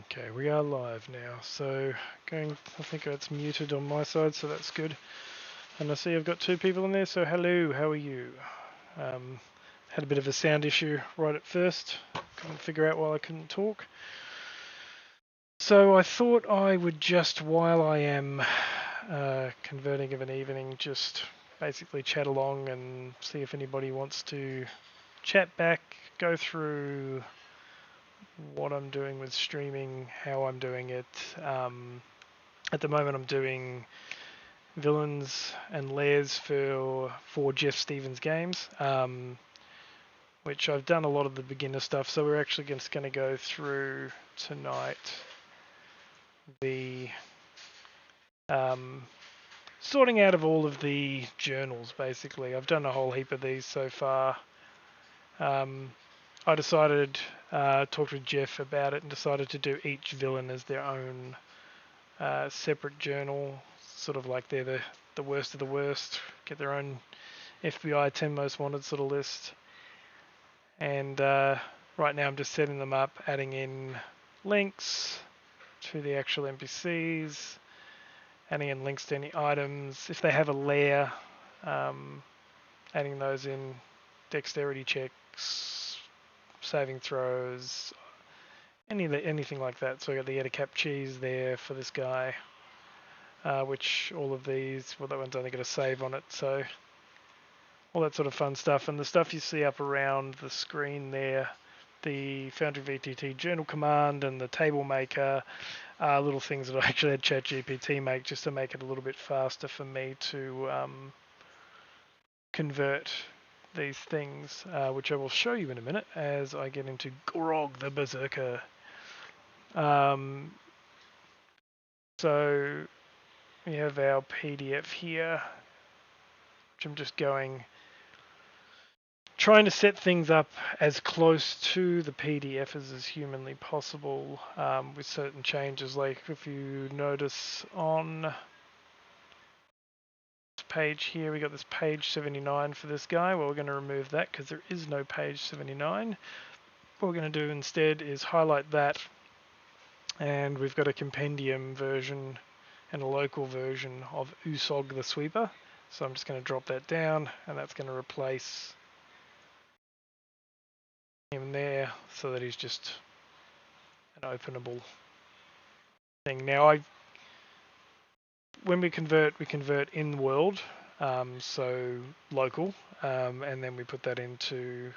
Okay, we are live now, so I think it's muted on my side, so that's good. And I see I've got 2 people in there, so hello, how are you? Had a bit of a sound issue right at first, couldn't figure out why I couldn't talk. So I thought I would just, while I am converting of an evening, just basically chat along and see if anybody wants to chat back, go through what I'm doing with streaming, how I'm doing it. At the moment I'm doing villains and lairs for Jeff Stevens games, which I've done a lot of the beginner stuff, so we're actually just going to go through tonight the sorting out of all of the journals, basically. I've done a whole heap of these so far. I decided, talked with Jeff about it and decided to do each villain as their own separate journal, sort of like they're the worst of the worst, get their own FBI 10 most wanted sort of list. And right now I'm just setting them up, adding in links to the actual NPCs, adding in links to any items. If they have a lair, adding those in, dexterity checks, saving throws, anything like that. So I got the Etacap cheese there for this guy, which all of these, well, that one's only got a save on it, so all that sort of fun stuff. And the stuff you see up around the screen there, the Foundry VTT journal command and the table maker, are little things that I actually had ChatGPT make just to make it a little bit faster for me to convert these things, which I will show you in a minute as I get into Grog the Berserker. So we have our PDF here, which I'm just trying to set things up as close to the PDF as is humanly possible, with certain changes. Like if you notice on this page here, we got this page 79 for this guy. Well, we're going to remove that because there is no page 79. What we're going to do instead is highlight that, and we've got a compendium version and a local version of Usog the Sweeper. So I'm just going to drop that down, and that's going to replace him there so that he's just an openable thing. Now, when we convert in world, so local, and then we put that into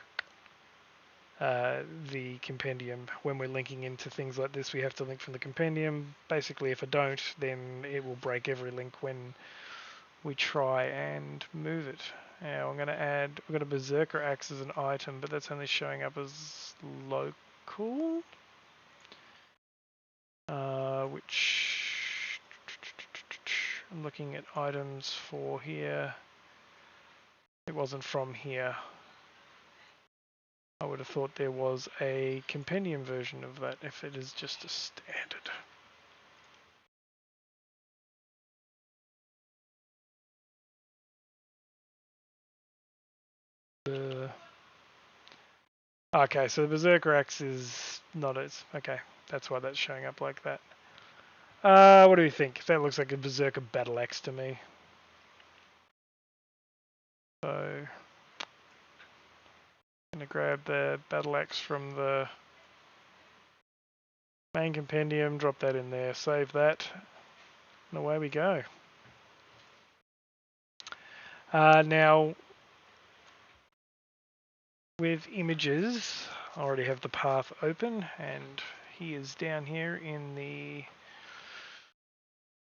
the compendium. When we're linking into things like this, we have to link from the compendium. Basically, if I don't, then it will break every link when we try and move it. Now I'm going to add, we've got a Berserker Axe as an item, but that's only showing up as local, which I'm looking at items for here. It wasn't from here. I would have thought there was a compendium version of that if it is just a standard. Okay, so the Berserker Axe is not as... Okay, that's why that's showing up like that. What do you think? That looks like a Berserker Battle Axe to me. So, I'm going to grab the Battle Axe from the main compendium, drop that in there, save that, and away we go. Now, with images, I already have the path open, and he is down here in the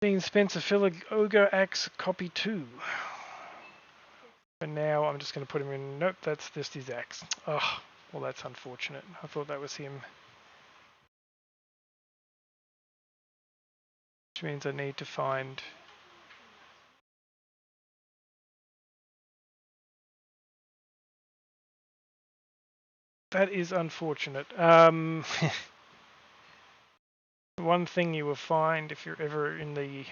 Dean Spencer Filler Ogre Axe Copy 2. For now, I'm just going to put him in. Nope, that's just his axe. Oh, well, that's unfortunate. I thought that was him. Which means I need to find... That is unfortunate. One thing you will find if you're ever in the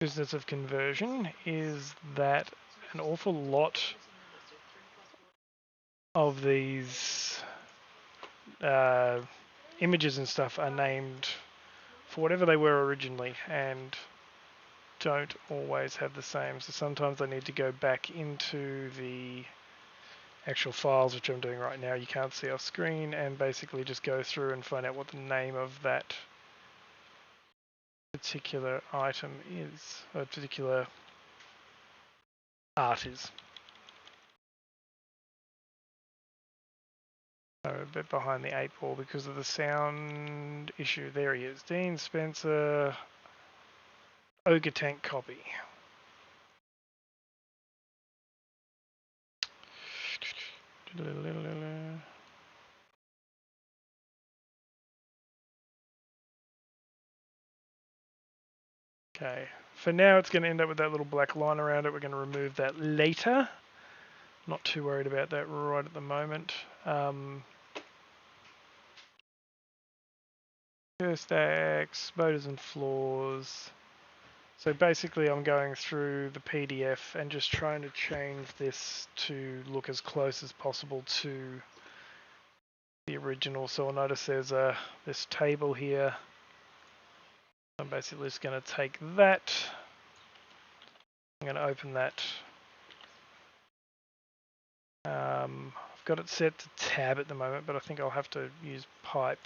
business of conversion is that an awful lot of these images and stuff are named for whatever they were originally and don't always have the same. So sometimes I need to go back into the actual files, which I'm doing right now. You can't see off screen, and basically just go through and find out what the name of that particular item is, or particular art is. So a bit behind the 8 ball because of the sound issue. There he is, Dean Spencer, Ogre Tank copy. Okay, for now it's going to end up with that little black line around it. We're going to remove that later. Not too worried about that right at the moment. First acts, motors and floors. So basically I'm going through the PDF and just trying to change this to look as close as possible to the original. So I'll notice there's this table here. I'm basically just going to take that. I'm going to open that. I've got it set to tab at the moment, but I think I'll have to use pipe.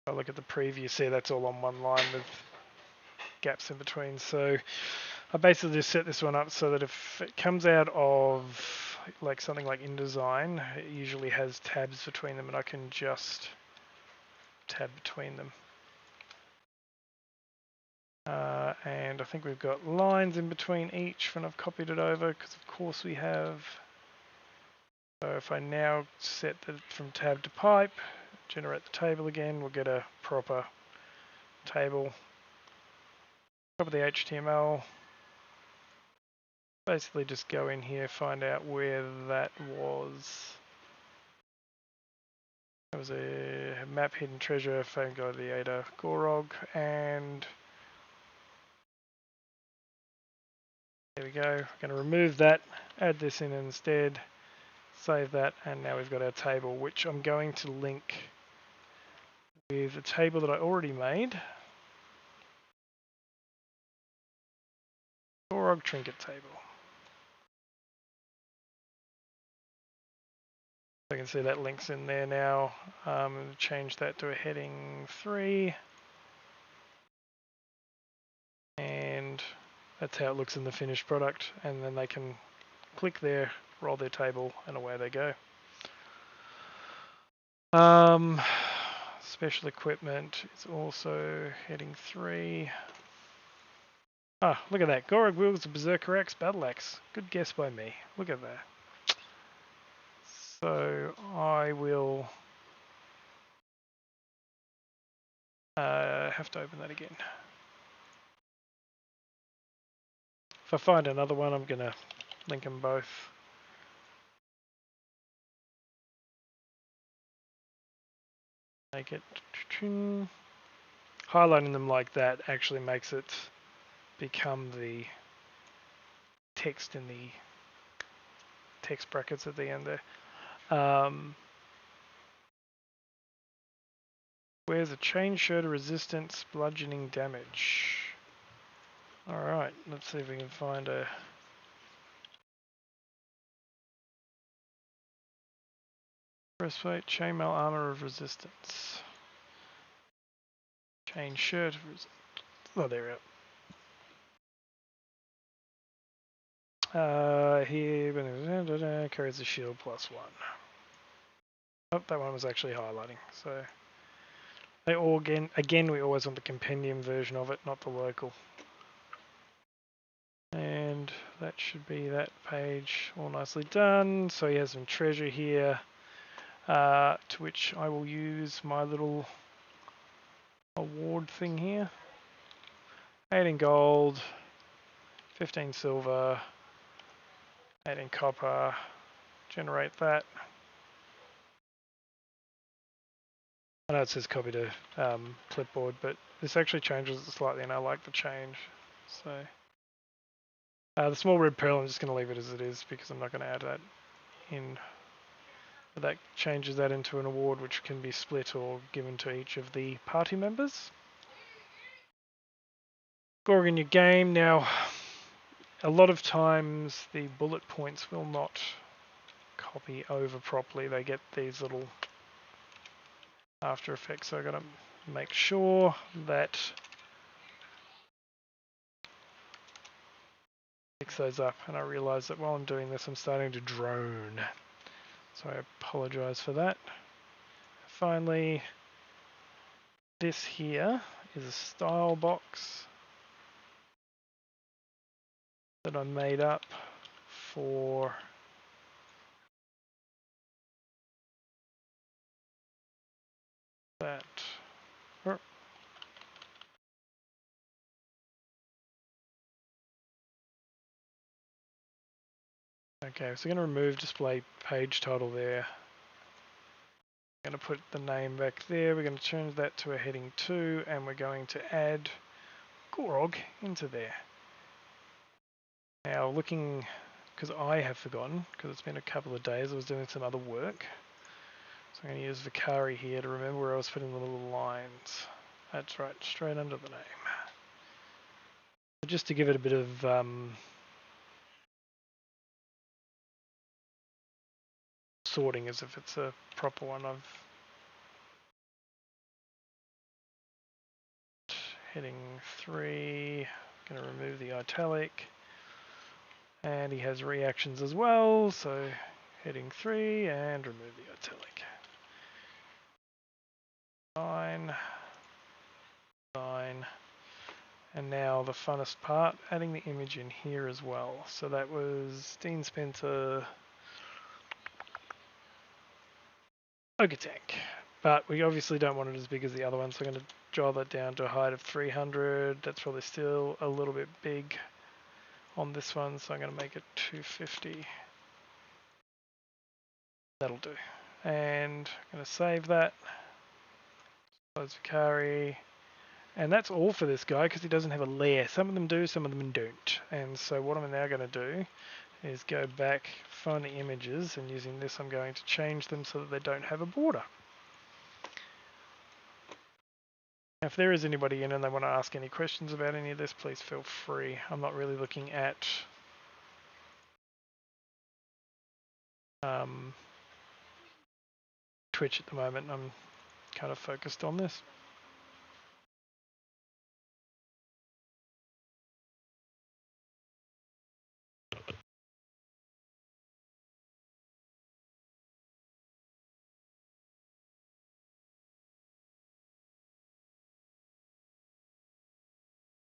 If I look at the preview, see that's all on one line with gaps in between. So I basically just set this one up so that if it comes out of like something like InDesign, it usually has tabs between them and I can just tab between them. And I think we've got lines in between each when I've copied it over, because of course we have. So if I now set it from tab to pipe, generate the table again, we'll get a proper table. Top of the HTML. Basically just go in here, find out where that was. There was a map hidden treasure, Phone Gladiator, Gorog, and there we go. I'm going to remove that, add this in instead, save that, and now we've got our table, which I'm going to link with a table that I already made. Gorog trinket table. I can see that link's in there now. Change that to a heading 3. And that's how it looks in the finished product. And then they can click there, roll their table, and away they go. Special equipment is also heading 3. Ah, look at that. Gorog wields a Berserker Axe Battle Axe. Good guess by me. Look at that. So I will have to open that again. If I find another one, I'm going to link them both. Make it... Highlighting them like that actually makes it become the text in the text brackets at the end there. Wears a chain shirt of resistance, bludgeoning damage. Alright, let's see if we can find a... Breastplate, chainmail armor of resistance. Chain shirt of resistance. Oh, there we are. Here, carries a shield +1. Oh, that one was actually highlighting. So they all again we always want the compendium version of it, not the local. And that should be that page all nicely done. So he has some treasure here, to which I will use my little award thing here. 8 in gold, 15 silver, 8 in copper. Generate that. I know it says copy to clipboard, but this actually changes it slightly, and I like the change. So the small red pearl, I'm just going to leave it as it is because I'm not going to add that in. But that changes that into an award which can be split or given to each of the party members. Scoring in your game. Now, a lot of times the bullet points will not copy over properly. They get these little after effects, so I've got to make sure that fix those up. And I realise that while I'm doing this, I'm starting to drone. So I apologise for that. Finally, this here is a style box that I made up for that. Okay, so I'm going to remove display page title there. I'm going to put the name back there. We're going to change that to a heading 2, and we're going to add Gorog into there. Now looking, because I have forgotten, because it's been a couple of days, I was doing some other work. So I'm going to use BlokkaRoach here to remember where I was putting the little lines. That's right, straight under the name. Just to give it a bit of sorting as if it's a proper one. I've heading 3, going to remove the italic, and he has reactions as well, so heading 3 and remove the italic. 9, and now the funnest part, adding the image in here as well. So that was Dean Spencer Ogre Tank, but we obviously don't want it as big as the other one, so I'm going to draw that down to a height of 300. That's probably still a little bit big on this one, so I'm going to make it 250. That'll do. And I'm going to save that. Close BlokkaRoach. And that's all for this guy because he doesn't have a layer. Some of them do, some of them don't. And so what I'm now going to do is go back, find the images, and using this I'm going to change them so that they don't have a border. If there is anybody in and they want to ask any questions about any of this, please feel free. I'm not really looking at Twitch at the moment. I'm kind of focused on this.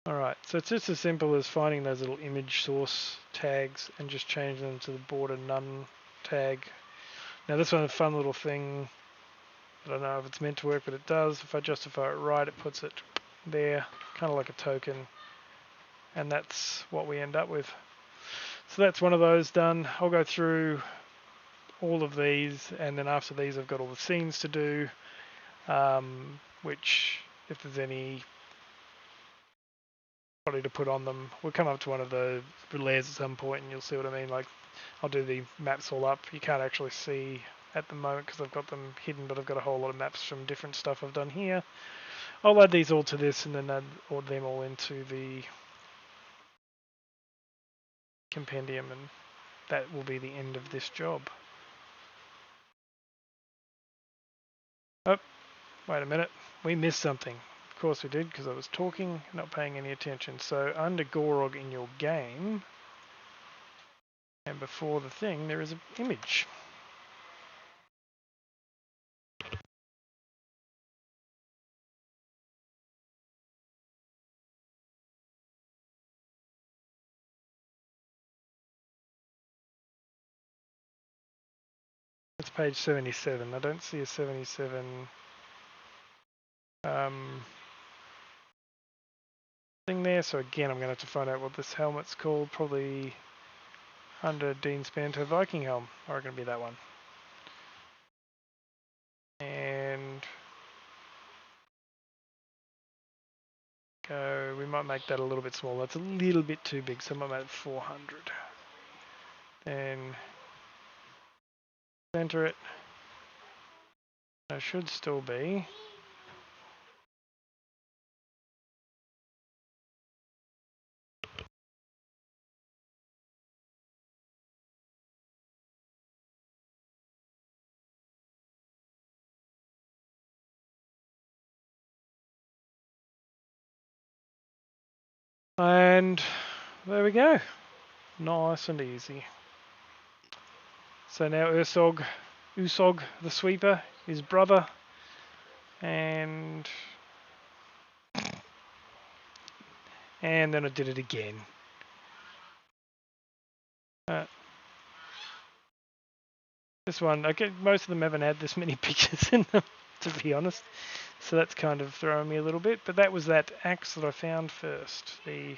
Alright, so it's just as simple as finding those little image source tags and just changing them to the border none tag. Now this one's a fun little thing. I don't know if it's meant to work, but it does. If I justify it right, it puts it there, kind of like a token. And that's what we end up with. So that's one of those done. I'll go through all of these, and then after these I've got all the scenes to do, which if there's any body to put on them, we'll come up to one of the layers at some point and you'll see what I mean. Like I'll do the maps all up. You can't actually see at the moment because I've got them hidden, but I've got a whole lot of maps from different stuff I've done here. I'll add these all to this and then add them all into the compendium, and that will be the end of this job. Oh, wait a minute. We missed something. Of course we did, because I was talking, not paying any attention. So under Gorog in your game, and before the thing, there is an image. That's page 77. I don't see a 77 thing there. So again, I'm going to have to find out what this helmet's called. Probably under Dean Spencer Viking helm. Or it's going to be that one. And go. We might make that a little bit smaller. That's a little bit too big, so I might make it 400. Then center it. It should still be. And there we go. Nice and easy. So now Usog the sweeper, his brother, and then I did it again. This one, okay, most of them haven't had this many pictures in them, to be honest. So that's kind of throwing me a little bit. But that was that axe that I found first, the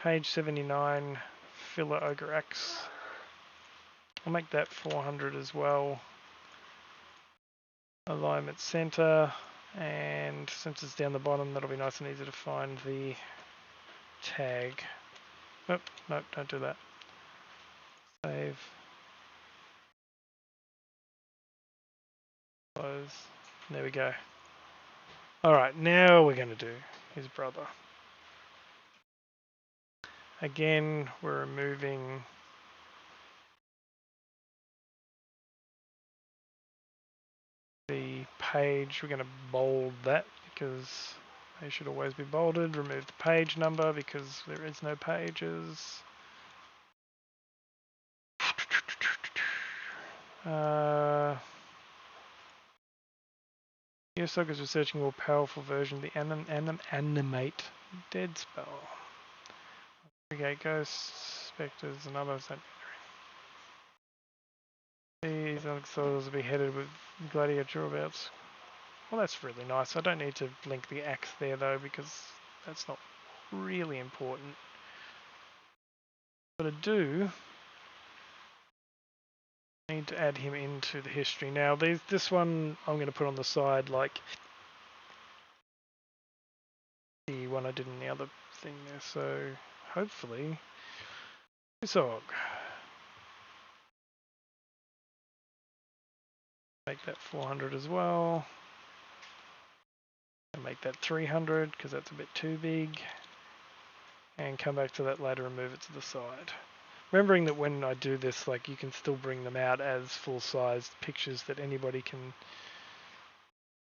page 79 filler ogre axe. I'll make that 400 as well. Alignment center, and since it's down the bottom, that'll be nice and easy to find the tag. Oh, no, don't do that. Save. Close. There we go. Alright, now we're going to do his brother. Again, we're removing the page. We're going to bold that because they should always be bolded. Remove the page number because there is no pages. Yosog is researching a more powerful version of the animate dead spell. Okay, ghosts, specters, and others. These Alexanders will be headed with gladiator drawbouts. Well, that's really nice. I don't need to link the axe there though because that's not really important. But I do need to add him into the history. Now, this one I'm going to put on the side like the one I did in the other thing there. So hopefully, Usog. Make that 400 as well. And make that 300 because that's a bit too big. And come back to that later and move it to the side. Remembering that when I do this, like you can still bring them out as full-sized pictures that anybody can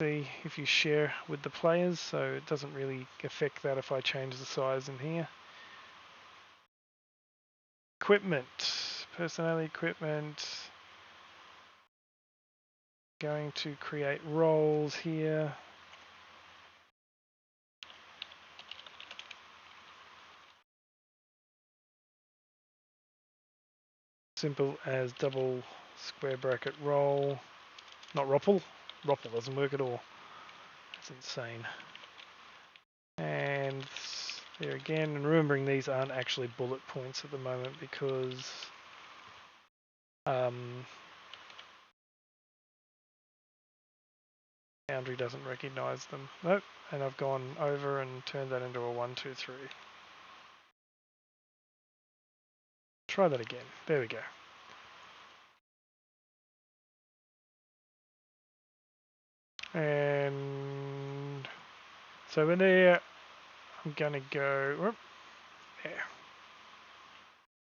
see if you share with the players, so it doesn't really affect that if I change the size in here. Equipment, personnel equipment. Going to create roles here. Simple as double square bracket role. Not Roppel. Roppel doesn't work at all. That's insane. And there again, and remembering these aren't actually bullet points at the moment because Foudnry doesn't recognize them. Nope, and I've gone over and turned that into a 1, 2, 3. Try that again. There we go. And so in there, I'm gonna go whoop, there.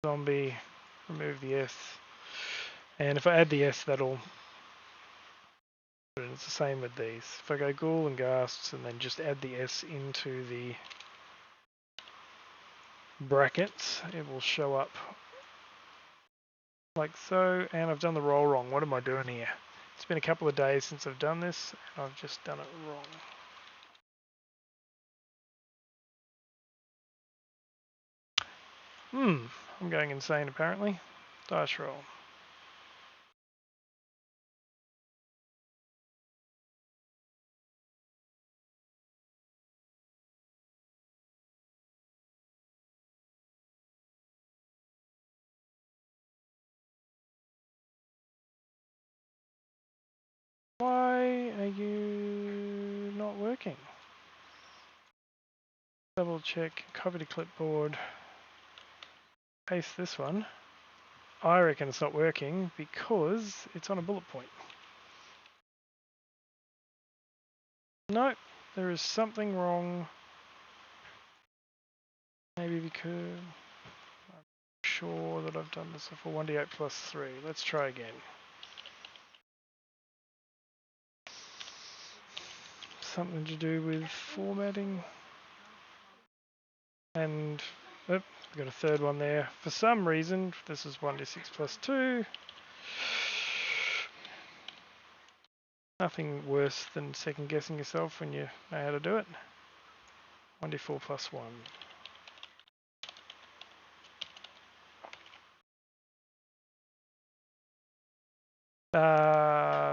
Zombie, remove the S, and if I add the S, that'll. And it's the same with these. If I go ghoul and ghasts and then just add the S into the brackets, it will show up like so. And I've done the roll wrong. What am I doing here? It's been a couple of days since I've done this, and I've just done it wrong. I'm going insane apparently. Dice roll. Why are you not working? Double check, copy to clipboard, paste this one. I reckon it's not working because it's on a bullet point. No, there is something wrong. Maybe because I'm sure that I've done this before. 1d8 plus 3. Let's try again. Something to do with formatting. And we've got a third one there. For some reason, this is 1d6 plus 2. Nothing worse than second guessing yourself when you know how to do it. 1d4 plus 1.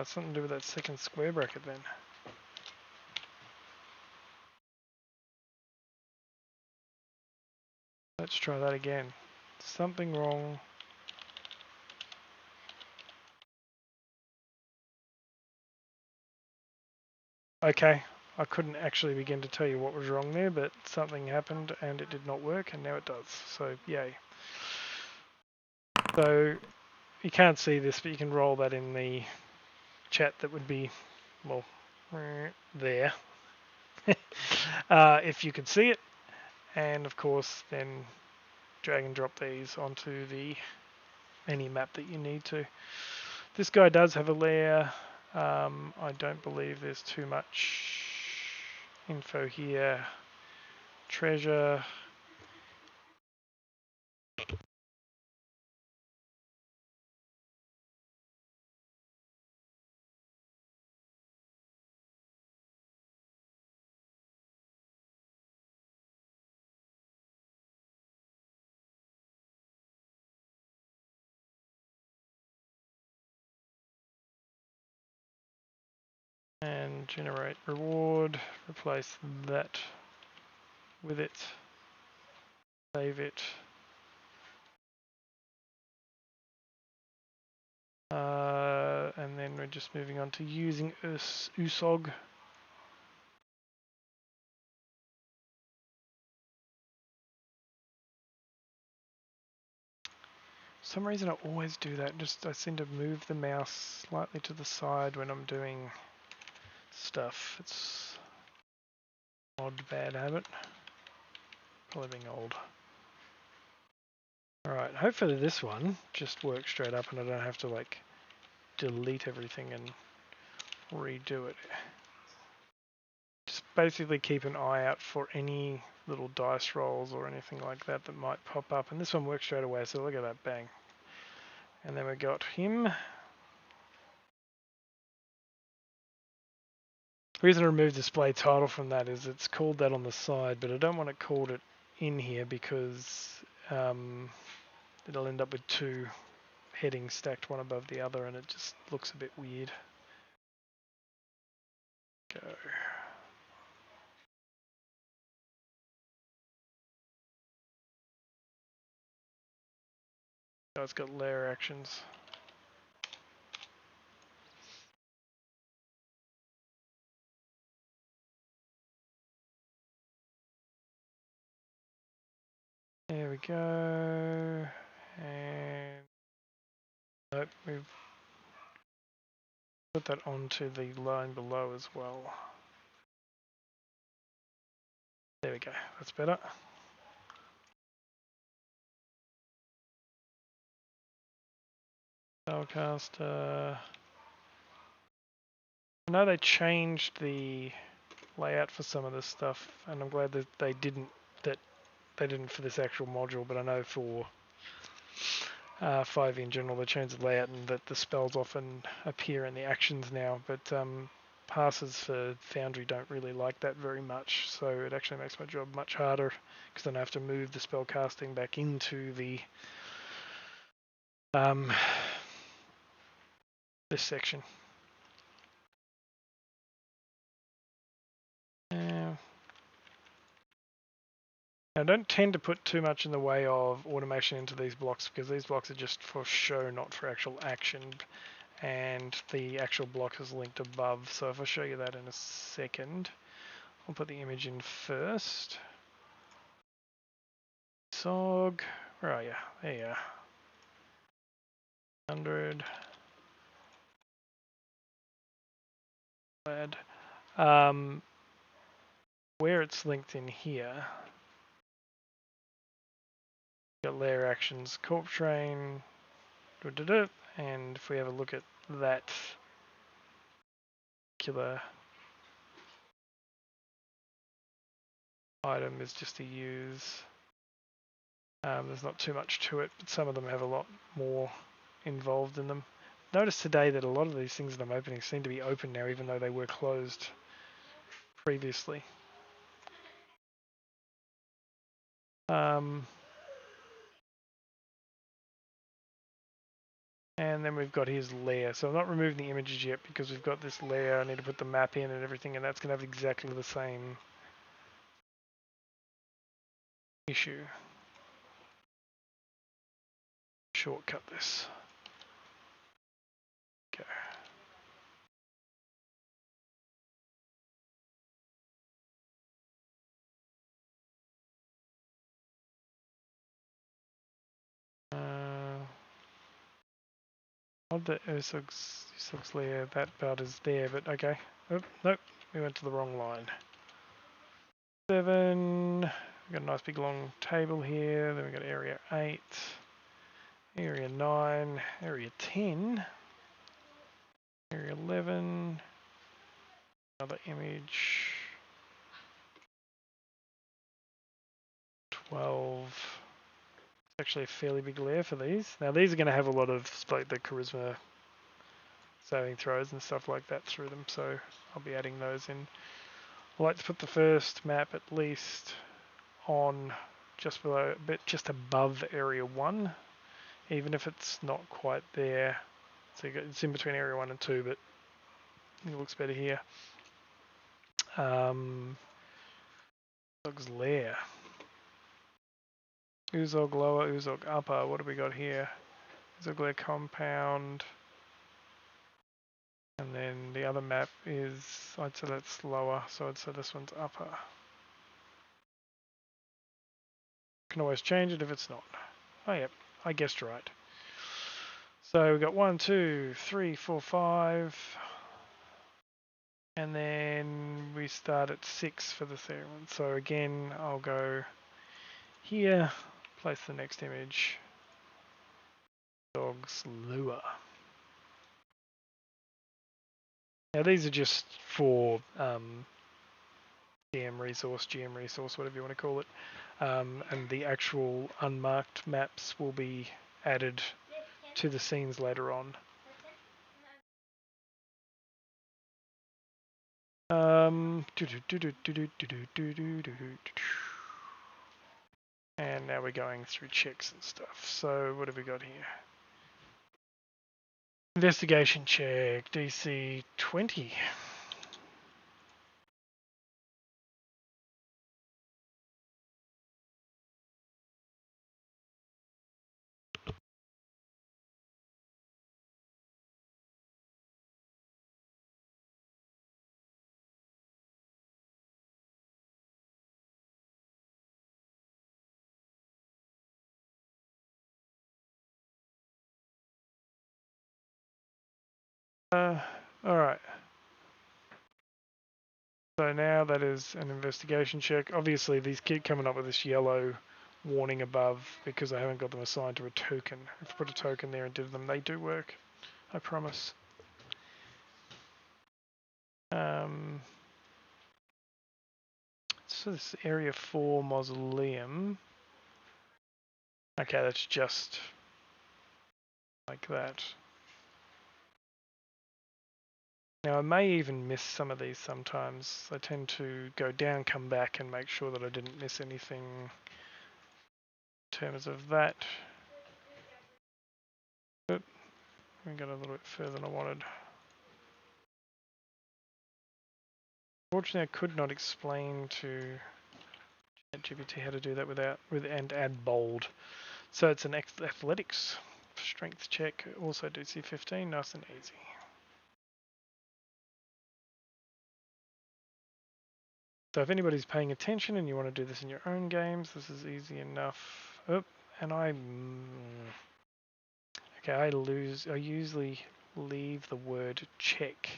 Something to do with that second square bracket then. Let's try that again. Something wrong. Okay, I couldn't actually begin to tell you what was wrong there, but something happened and it did not work, and now it does. So, yay. So, you can't see this, but you can roll that in the chat that would be, well, there. If you could see it. And, of course, then drag and drop these onto any map that you need to. This guy does have a layer. I don't believe there's too much info here. Treasure. And generate reward. Replace that with it. Save it. And then we're just moving on to using USOG. For some reason I always do that. I seem to move the mouse slightly to the side when I'm doing stuff. It's an odd bad habit. Probably being old. Alright, hopefully this one just works straight up and I don't have to like delete everything and redo it. Just basically keep an eye out for any little dice rolls or anything like that that might pop up. And this one works straight away, so look at that, bang. And then we got him. The reason I removed display title from that is it's called that on the side, but I don't want it called it in here because it'll end up with two headings stacked one above the other and it just looks a bit weird. Go. Oh, it's got layer actions. There we go. And nope, we've put that onto the line below as well. There we go, that's better. Spellcaster. I know they changed the layout for some of this stuff, and I'm glad that they didn't for this actual module, but I know for 5 in general they changed the layout and that the spells often appear in the actions now, but passes for Foudnry don't really like that very much, so it actually makes my job much harder because then I have to move the spell casting back into the this section. I don't tend to put too much in the way of automation into these blocks because these blocks are just for show, not for actual action, and the actual block is linked above, so if I show you that in a second, I'll put the image in first. SOG. Where are you? There you are. 100. Add. Where it's linked in here, got layer actions, corp train, and if we have a look at that particular item is just to use. There's not too much to it, but some of them have a lot more involved in them. Notice today that a lot of these things that I'm opening seem to be open now, even though they were closed previously. And then we've got his layer. So I'm not removing the images yet because we've got this layer. I need to put the map in and everything, and that's going to have exactly the same issue. Shortcut this. Okay. Odd that USOG's layer, that part is there, but okay. Oh, nope, we went to the wrong line. 7, we've got a nice big long table here, then we've got area 8, area 9, area 10, area 11, another image, 12. It's actually a fairly big layer for these. Now these are going to have a lot of like the charisma saving throws and stuff like that through them, so I'll be adding those in. I like to put the first map at least on just below, but just above area 1, even if it's not quite there. So it's in between area 1 and 2, but it looks better here. Uzog's lair. Uzog lower, Uzog upper. What do we got here? Uzog lair compound. And then the other map is, I'd say that's lower, so I'd say this one's upper. Can always change it if it's not. Oh yep, I guessed right. So we've got 1, 2, 3, 4, 5. And then we start at 6 for the third one. So again, I'll go here, place the next image. Dog's lure. Now these are just for GM resource, whatever you want to call it. And the actual unmarked maps will be added to the scenes later on. And now we're going through checks and stuff. So what have we got here? Investigation check, DC 20. Alright. So now that is an investigation check. Obviously these keep coming up with this yellow warning above because I haven't got them assigned to a token. If I put a token there and did them, they do work. I promise. So this area 4 mausoleum. Okay, that's just like that. Now I may even miss some of these sometimes. I tend to go down, come back and make sure that I didn't miss anything in terms of that. Oop, we got a little bit further than I wanted. Unfortunately, I could not explain to ChatGPT how to do that and add bold. So it's an athletics strength check, also DC 15, nice and easy. So if anybody's paying attention and you want to do this in your own games, this is easy enough. Oop, and okay, I usually leave the word check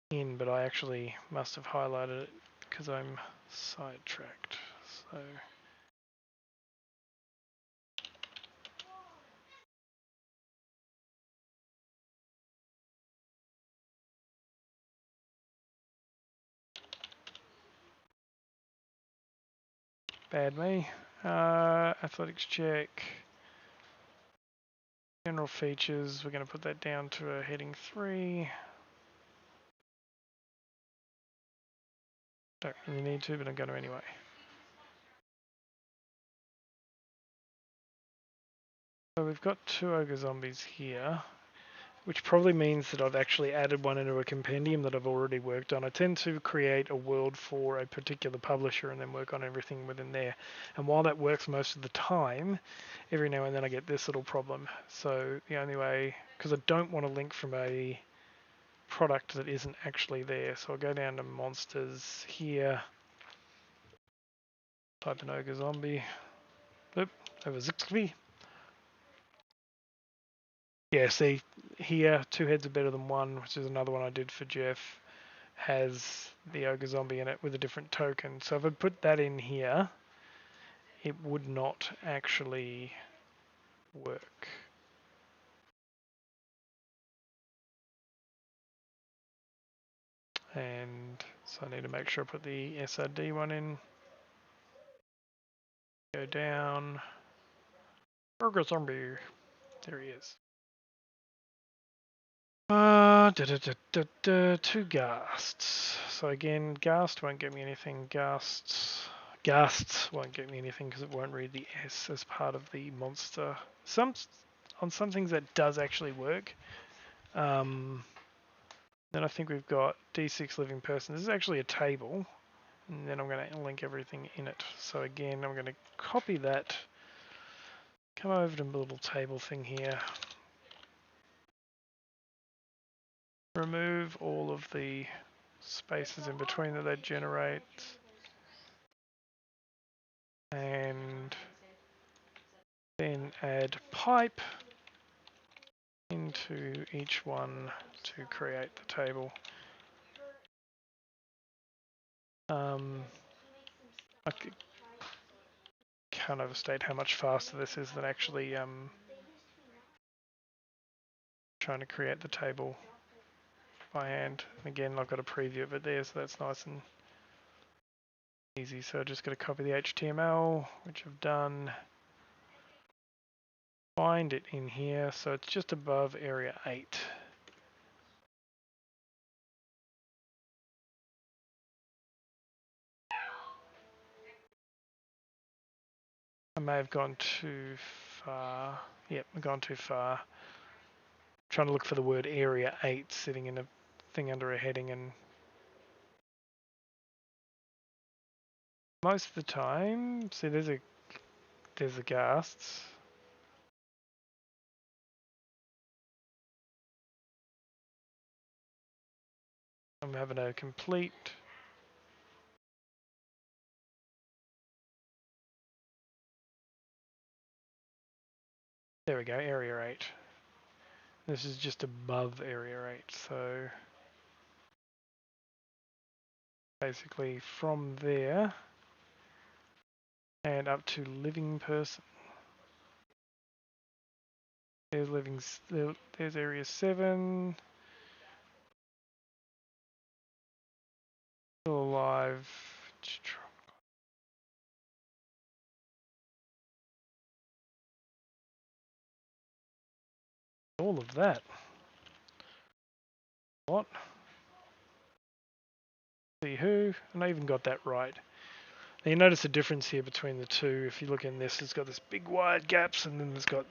in, but I actually must have highlighted it because I'm sidetracked. So bad me. Athletics check. General features, we're going to put that down to a heading 3. Don't really need to, but I'm going to anyway. So we've got 2 ogre zombies here, which probably means that I've actually added one into a compendium that I've already worked on. I tend to create a world for a particular publisher and then work on everything within there. And while that works most of the time, every now and then I get this little problem. So the only way, because I don't want to link from a product that isn't actually there. So I'll go down to monsters here, type in ogre zombie. Oop, over Zixby. Yeah, see, here, 2 heads are better than 1, which is another one I did for Jeff, has the ogre zombie in it with a different token. So if I put that in here, it would not actually work. And so I need to make sure I put the SRD one in. Go down. Ogre zombie. There he is. 2 ghasts. So again, ghast won't get me anything. Ghasts won't get me anything because it won't read the S as part of the monster. On some things that does actually work. Then I think we've got D6 living person. This is actually a table, and then I'm going to link everything in it. So again, I'm going to copy that. Come over to the little table thing here. Remove all of the spaces in between that generate. And then add pipe into each one to create the table. I can't overstate how much faster this is than actually trying to create the table by hand. And again, I've got a preview of it there, so that's nice and easy. So I just got to copy the HTML, which I've done. Find it in here, so it's just above area 8. I may have gone too far. Yep, I've gone too far. Trying to look for the word area 8 sitting in a thing under a heading, and most of the time, see there's the ghasts. I'm having a complete there we go, area 8. This is just above area 8, so basically from there and up to living person. There's there's area 7. Still alive. All of that. What? See who? And I even got that right. Now you notice a difference here between the two. If you look in this, it's got this big wide gaps, and then it's got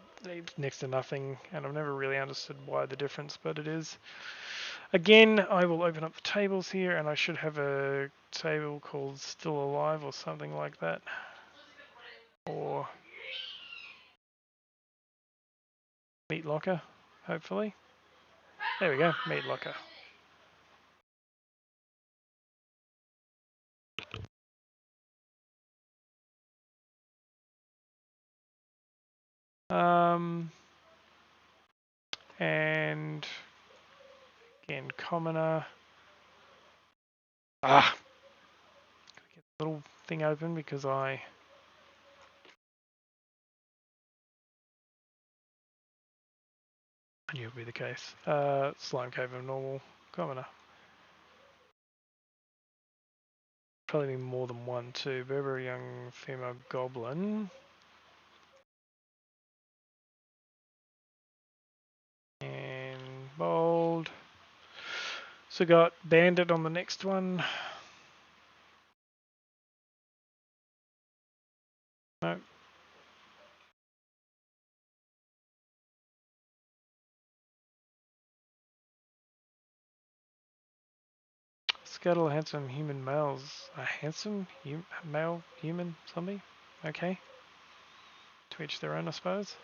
next to nothing. And I've never really understood why the difference, but it is. Again, I will open up the tables here, and I should have a table called Still Alive or something like that. Or Meat Locker, hopefully. There we go, Meat Locker. And again, commoner. Get the little thing open because I knew it would be the case. Slime cave of normal commoner. Probably be more than one too. Berber young female goblin. And bold. So got bandit on the next one. Nope. Scuttle handsome human males. A handsome male human zombie? Okay. To each their own, I suppose.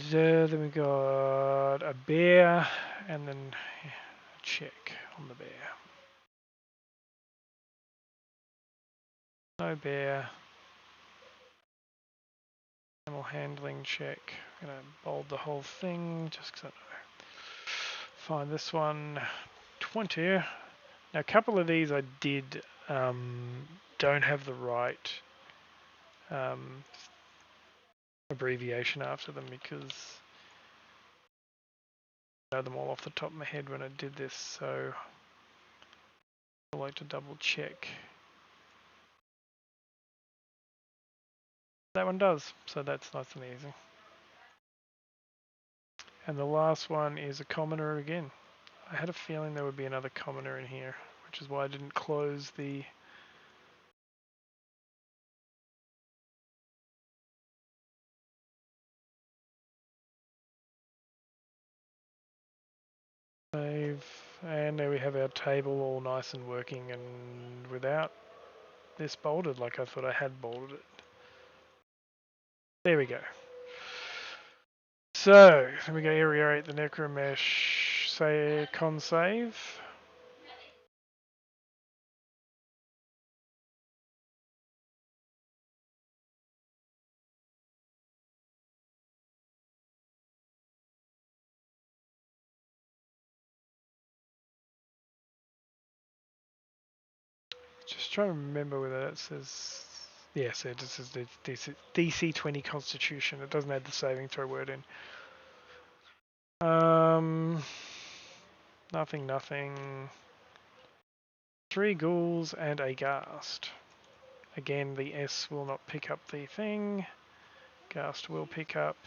Then we got a bear, and then a check on the bear. No bear. Animal handling check. I'm gonna bold the whole thing just because I know. Find this one. 20. Now a couple of these I did don't have the right abbreviation after them because I know them all off the top of my head when I did this, so I like to double check. That one does, so that's nice and easy. And the last one is a commoner again. I had a feeling there would be another commoner in here, which is why I didn't close the save. And there we have our table all nice and working and without this bolded like I thought I had bolded it. There we go. So, then we go aerate the necromesh, say con save. Just trying to remember whether it says, yes, it just says DC 20 Constitution. It doesn't add the saving throw word in. Nothing. 3 ghouls and a ghast. Again, the S will not pick up the thing. Ghast will pick up.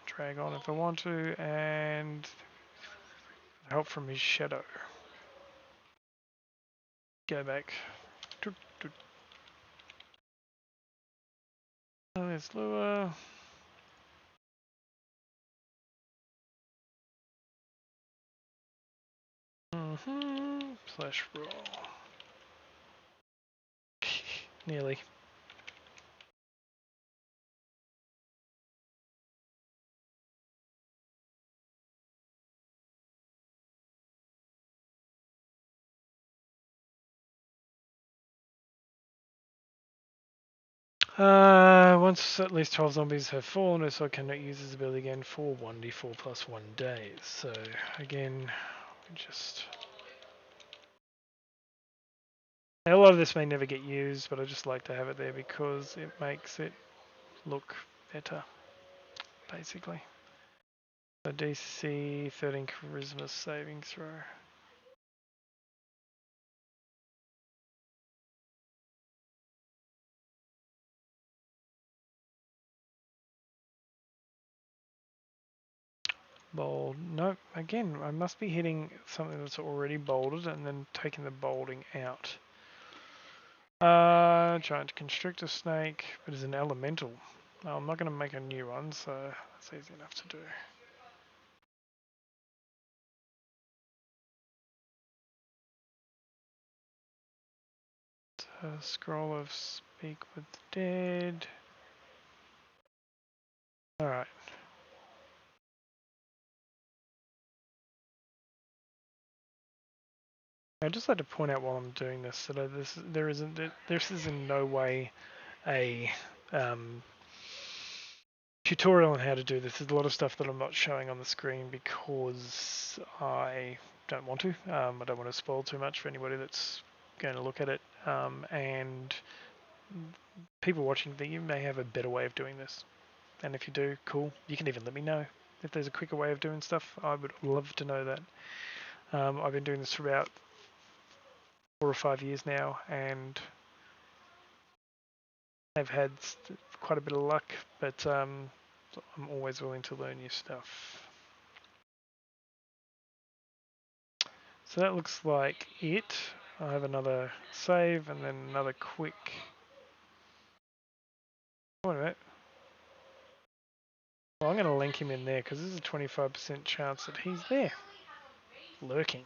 Drag on if I want to, and help from his shadow. Go back. There's lure. Slash roll. Nearly. Once at least 12 zombies have fallen, so I cannot use this ability again for 1d4 plus 1 days. So again, just... A lot of this may never get used, but I just like to have it there because it makes it look better, basically. So DC 13 Charisma saving throw. Bold. Nope. Again, I must be hitting something that's already bolded and then taking the bolding out. Trying to constrict a snake, but it's an elemental. No, I'm not going to make a new one, so that's easy enough to do. Scroll of Speak with the Dead. Alright. I'd just like to point out while I'm doing this that this is in no way a tutorial on how to do this. There's a lot of stuff that I'm not showing on the screen because I don't want to. I don't want to spoil too much for anybody that's going to look at it. And people watching, you may have a better way of doing this. And if you do, cool. You can even let me know if there's a quicker way of doing stuff. I would love to know that. I've been doing this for about 4 or 5 years now, and I've had quite a bit of luck, but I'm always willing to learn new stuff. So that looks like it. I have another save and then another quick. Wait a minute. Well, I'm going to link him in there because there's a 25% chance that he's there, lurking.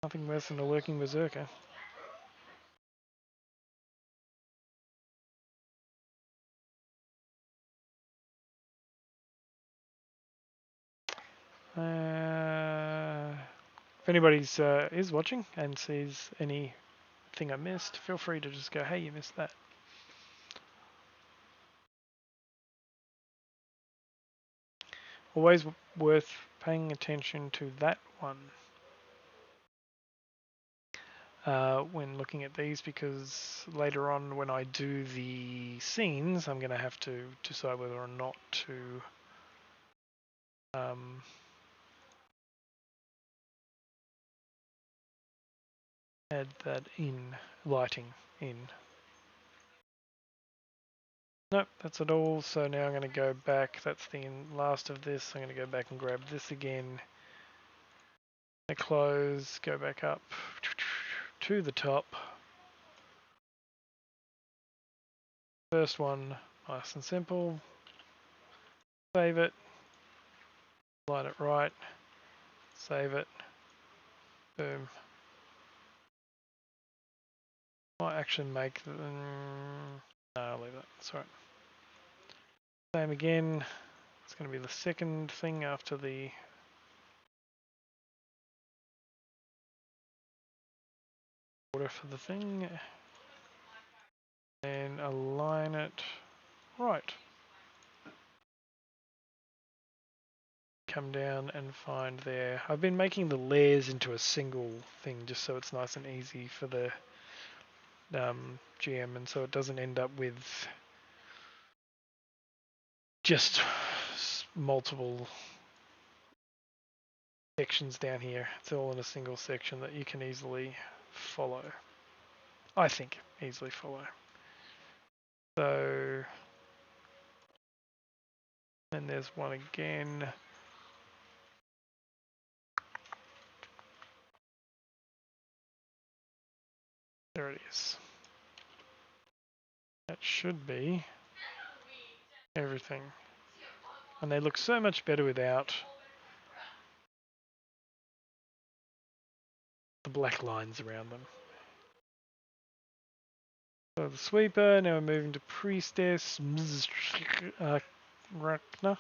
Nothing worse than a lurking berserker. If anybody is watching and sees anything I missed, feel free to just go, hey, you missed that. Always worth paying attention to that one when looking at these, because later on when I do the scenes, I'm going to have to decide whether or not to add that in, lighting in. Nope, that's it all. So now I'm going to go back. That's the last of this. I'm going to go back and grab this again. I close, go back up to the top. First one, nice and simple. Save it. Light it right. Save it. Boom. Might actually make the... no, I'll leave that. That's alright. Same again. It's going to be the second thing after the order for the thing. And align it right. Come down and find there. I've been making the layers into a single thing just so it's nice and easy for the GM, and so it doesn't end up with just multiple sections down here. It's all in a single section that you can easily follow. I think easily follow. So, and there's one again. There it is. That should be everything. And they look so much better without the black lines around them. So the sweeper, now we're moving to priestess, Rakna.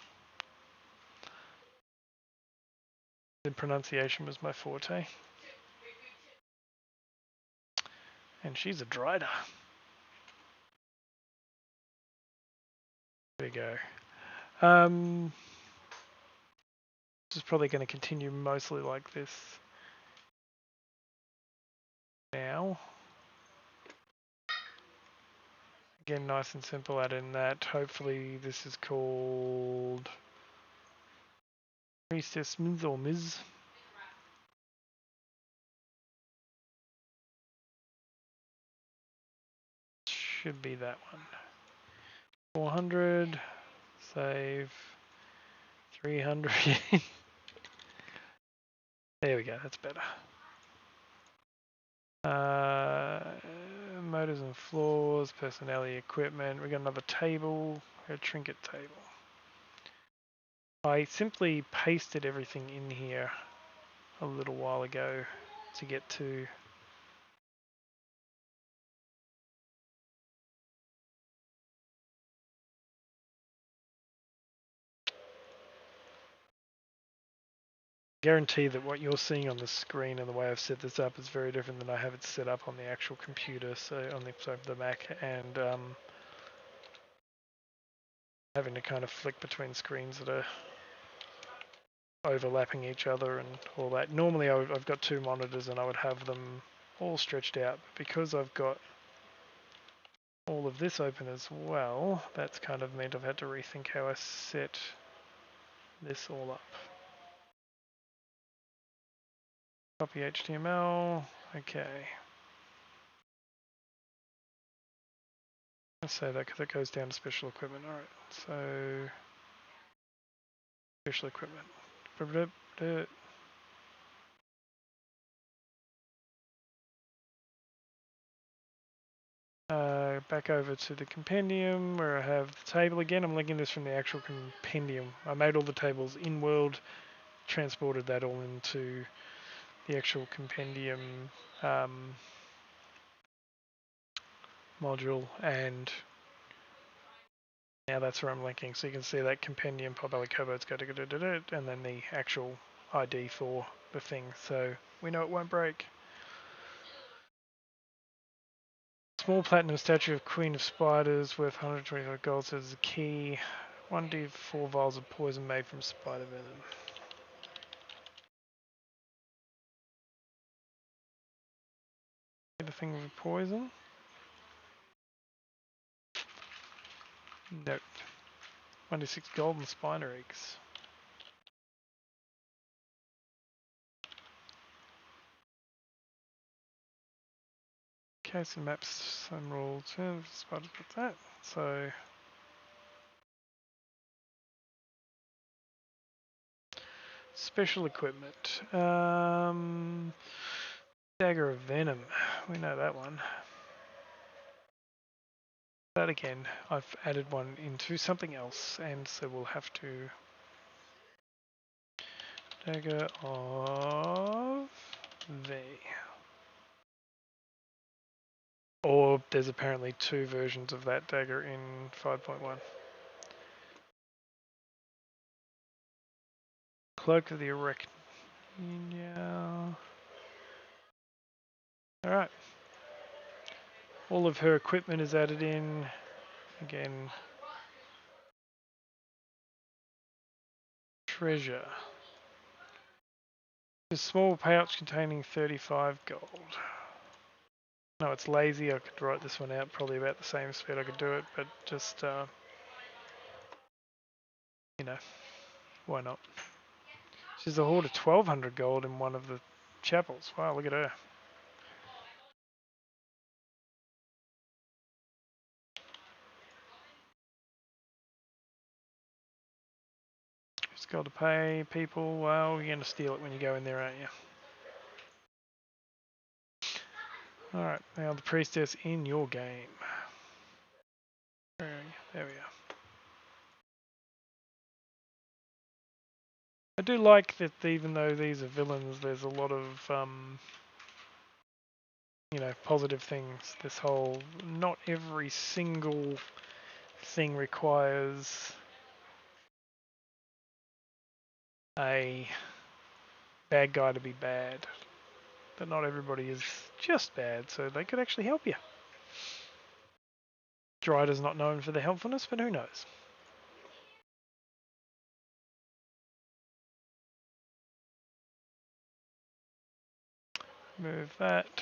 The pronunciation was my forte. And she's a Drider. There we go. This is probably going to continue mostly like this now. Again, nice and simple, add in that. Hopefully this is called Priestess Ms or Ms. Should be that one. 400, save, 300. There we go, that's better. Motors and floors, personality equipment. We got another table, a trinket table. I simply pasted everything in here a little while ago to get to Guarantee that what you're seeing on the screen and the way I've set this up is very different than I have it set up on the actual computer, so on the Mac, and having to kind of flick between screens that are overlapping each other and all that. Normally I've got two monitors and I would have them all stretched out, but because I've got all of this open as well, that's kind of meant I've had to rethink how I set this all up. Copy HTML, okay. Let's say that because it goes down to special equipment. Alright, so special equipment. Back over to the compendium where I have the table again. I'm linking this from the actual compendium. I made all the tables in world, transported that all into the actual compendium module, and now that's where I'm linking. So you can see that compendium potbelly cobots go to and then the actual ID for the thing. So we know it won't break. Small platinum statue of Queen of Spiders worth 125 gold says the key. 1d4 vials of poison made from spider venom. The thing with poison? Nope. 1d6 gold and spider eggs. Okay, so maps some rules. Spiders with that. So special equipment. Dagger of Venom. We know that one. But again, I've added one into something else, and so we'll have to Dagger of V. Or there's apparently two versions of that dagger in 5.1. Cloak of the Arachnia. Alright. All of her equipment is added in. Again, treasure. A small pouch containing 35 gold. No, it's lazy. I could write this one out probably about the same speed I could do it, but just, you know, why not? She's a hoard of 1200 gold in one of the chapels. Wow, look at her. She's got to pay people. Well, you're going to steal it when you go in there, aren't you? Alright, now the priestess in your game. There we are. I do like that even though these are villains, there's a lot of, you know, positive things. This whole, not every single thing requires a bad guy to be bad. That not everybody is just bad, so they could actually help you. Strider's not known for their helpfulness, but who knows? Move that.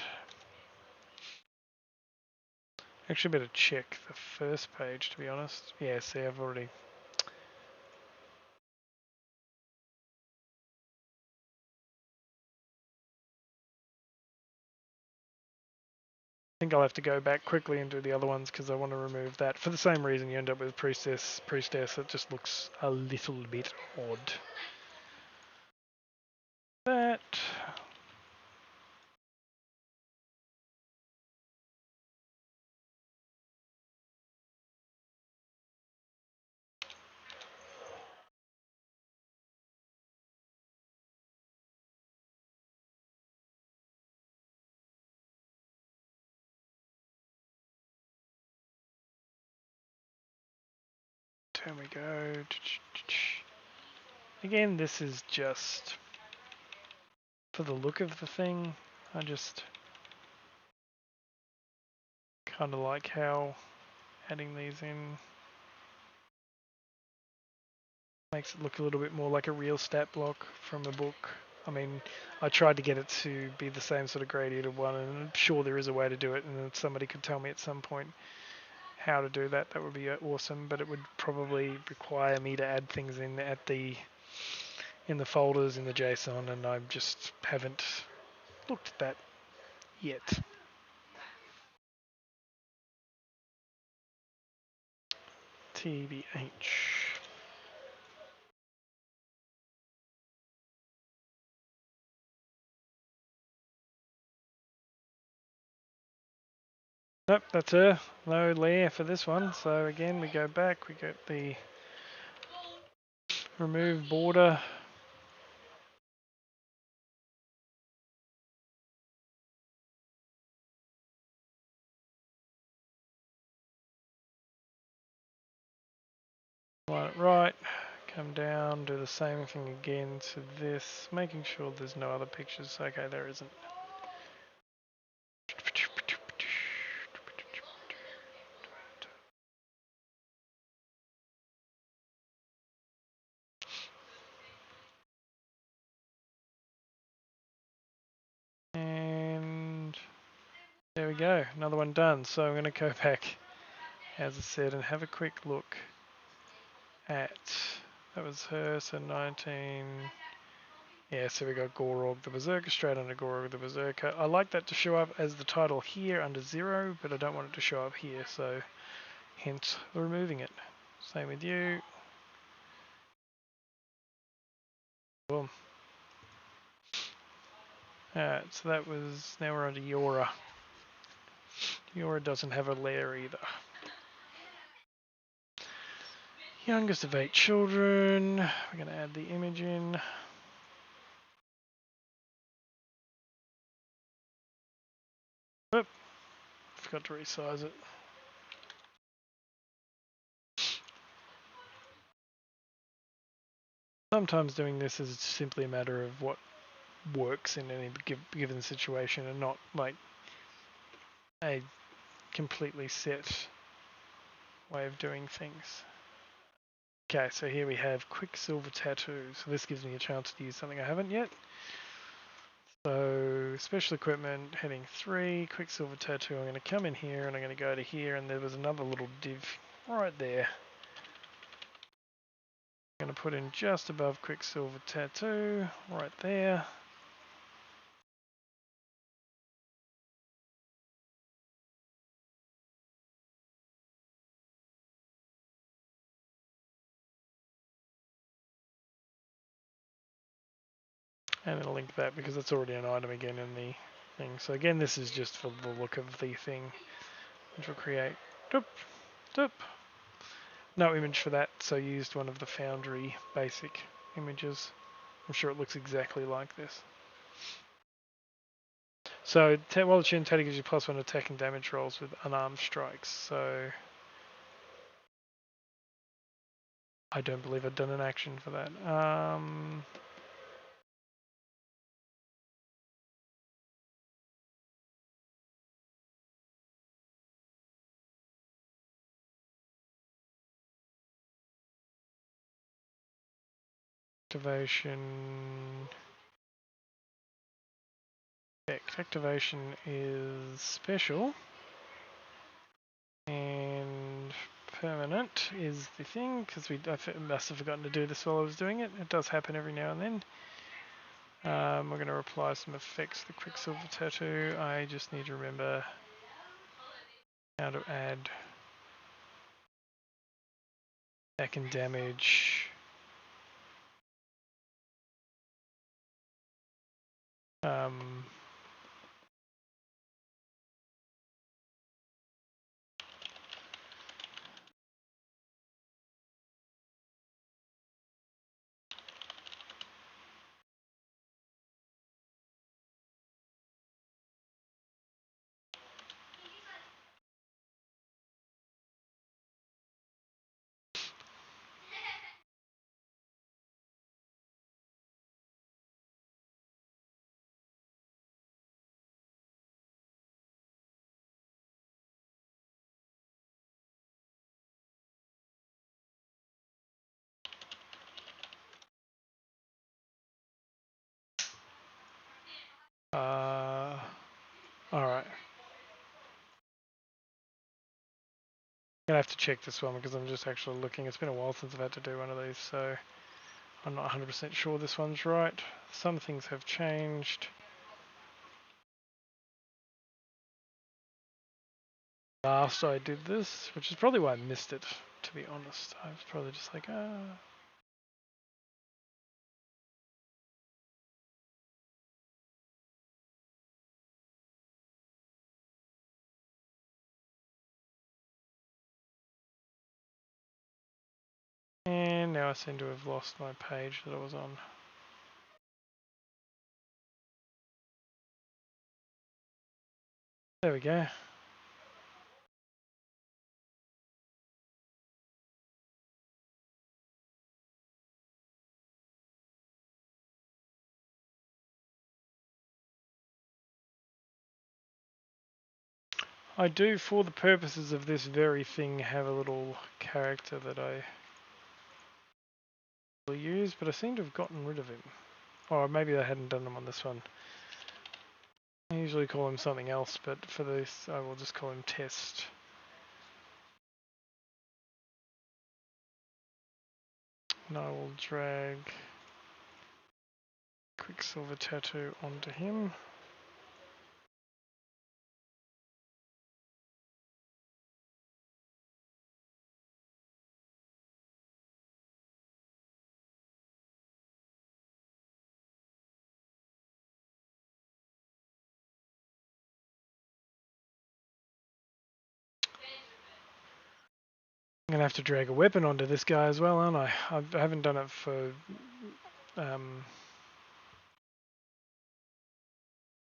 Actually better check the first page, to be honest. Yeah, see, I've already... I think I'll have to go back quickly and do the other ones because I want to remove that. For the same reason you end up with priestess, it just looks a little bit odd. That... There we go. Again, this is just for the look of the thing. I just kind of like how adding these in makes it look a little bit more like a real stat block from a book. I mean, I tried to get it to be the same sort of gradiated one, and I'm sure there is a way to do it, and if somebody could tell me at some point how to do that, that would be awesome, but it would probably require me to add things in the folders in the JSON, and I just haven't looked at that yet. TBH. Nope, that's a no layer for this one. So again, we go back, we get the remove border. Line it right, come down, do the same thing again to this, making sure there's no other pictures. Okay, there isn't. And there we go, another one done. So I'm going to go back, as I said, and have a quick look at, that was her, so 19, yeah, so we got Gorog the Berserker straight under Gorog the Berserker. I like that to show up as the title here under 0, but I don't want it to show up here, so hence removing it. Same with you. Boom. Alright, so that was, now we're under Yora. Yora doesn't have a layer either. Youngest of 8 children. We're going to add the image in. Oop, forgot to resize it. Sometimes doing this is simply a matter of what works in any given situation and not like a completely set way of doing things. Okay, so here we have Quicksilver Tattoo. So this gives me a chance to use something I haven't yet. So special equipment, heading 3, Quicksilver Tattoo. I'm going to come in here and I'm going to go to here, and there was another little div right there. I'm going to put in just above Quicksilver Tattoo, right there. And it'll link that because it's already an item again in the thing. So again, this is just for the look of the thing, which will create. Doop, doop. No image for that, so used one of the Foudnry basic images. I'm sure it looks exactly like this. So while the Teddy gives you +1 attack and damage rolls with unarmed strikes. So I don't believe I've done an action for that. Activation. Activation is special. And permanent is the thing, because I must have forgotten to do this while I was doing it. It does happen every now and then. We're going to apply some effects to the Quicksilver Tattoo. I just need to remember how to add back and damage. gonna have to check this one because I'm just actually looking. It's been a while since I've had to do one of these, so I'm not 100% sure this one's right. Some things have changed. Last I did this, which is probably why I missed it, to be honest. I was probably just like, ah. And now I seem to have lost my page that I was on. There we go. I do, for the purposes of this very thing, have a little character that I will use, but I seem to have gotten rid of him. Or maybe I hadn't done him on this one. I usually call him something else, but for this I will just call him Test. And I will drag Quicksilver Tattoo onto him. I'm going to have to drag a weapon onto this guy as well, aren't I? I haven't done it for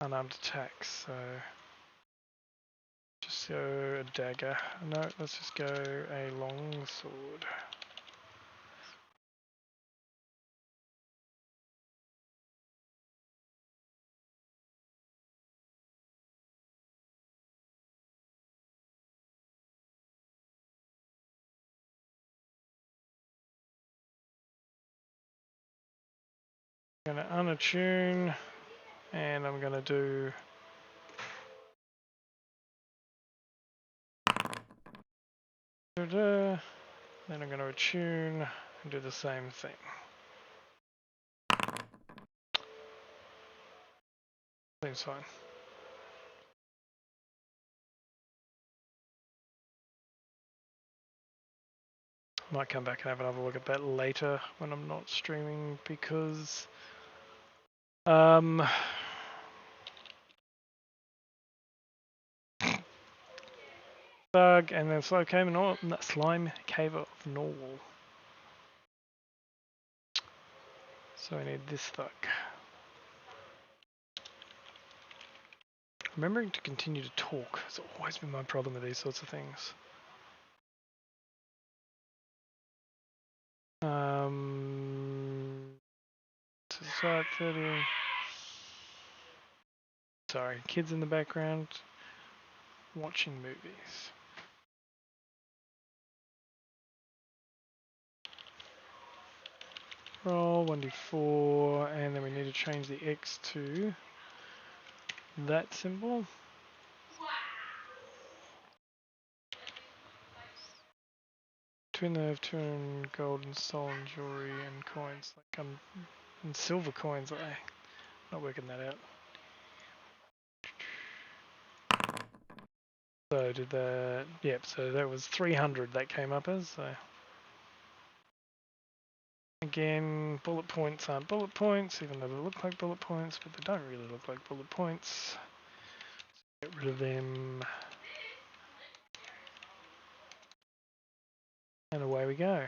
unarmed attacks, so just go a dagger. No, let's just go a long sword. I'm going to unattune, and I'm going to do then I'm going to attune and do the same thing. Seems fine. Might come back and have another look at that later when I'm not streaming because Bug and then Slime Cave of Norwal. So I need this thug. Remembering to continue to talk has always been my problem with these sorts of things. Start 30. Sorry, kids in the background watching movies. Roll 1d4, and then we need to change the X to that symbol. Twin nerve, twin gold and stolen jewelry and coins, like and silver coins. Not working that out. So did that? Yep. So that was 300. That came up as. So again, bullet points aren't bullet points, even though they look like bullet points, but they don't really look like bullet points. So get rid of them. And away we go.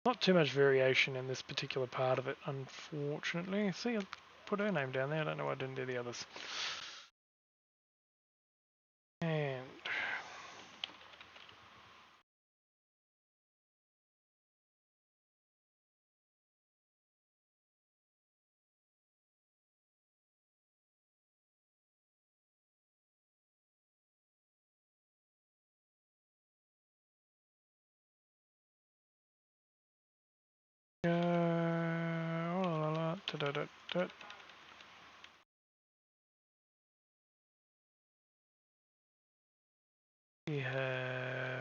Not too much variation in this particular part of it, unfortunately. See, I put her name down there. I don't know why I didn't do the others. And we have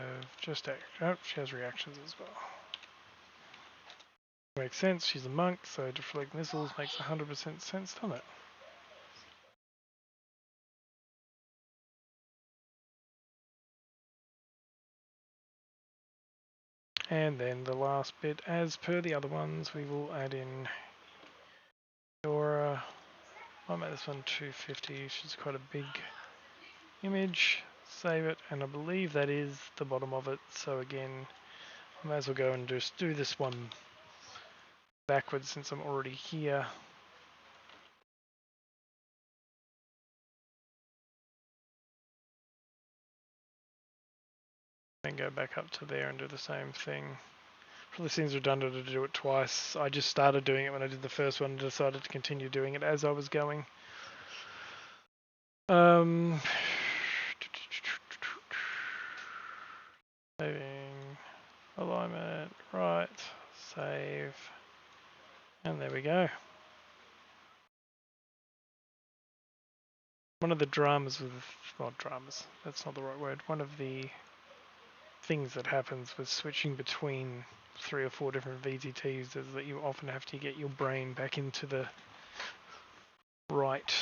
just act. Oh, she has reactions as well. Makes sense, she's a monk, so deflect missiles makes 100% sense, doesn't it? And then the last bit, as per the other ones, we will add in your, I'll make this one 250, which is quite a big image. Save it, and I believe that is the bottom of it, so again, I may as well go and just do this one backwards since I'm already here. And go back up to there and do the same thing. Probably seems redundant to do it twice. I just started doing it when I did the first one and decided to continue doing it as I was going. Saving, alignment, right, save, and there we go. One of the dramas with, well, dramas, that's not the right word, one of the things that happens with switching between 3 or 4 different VTTs is that you often have to get your brain back into the right,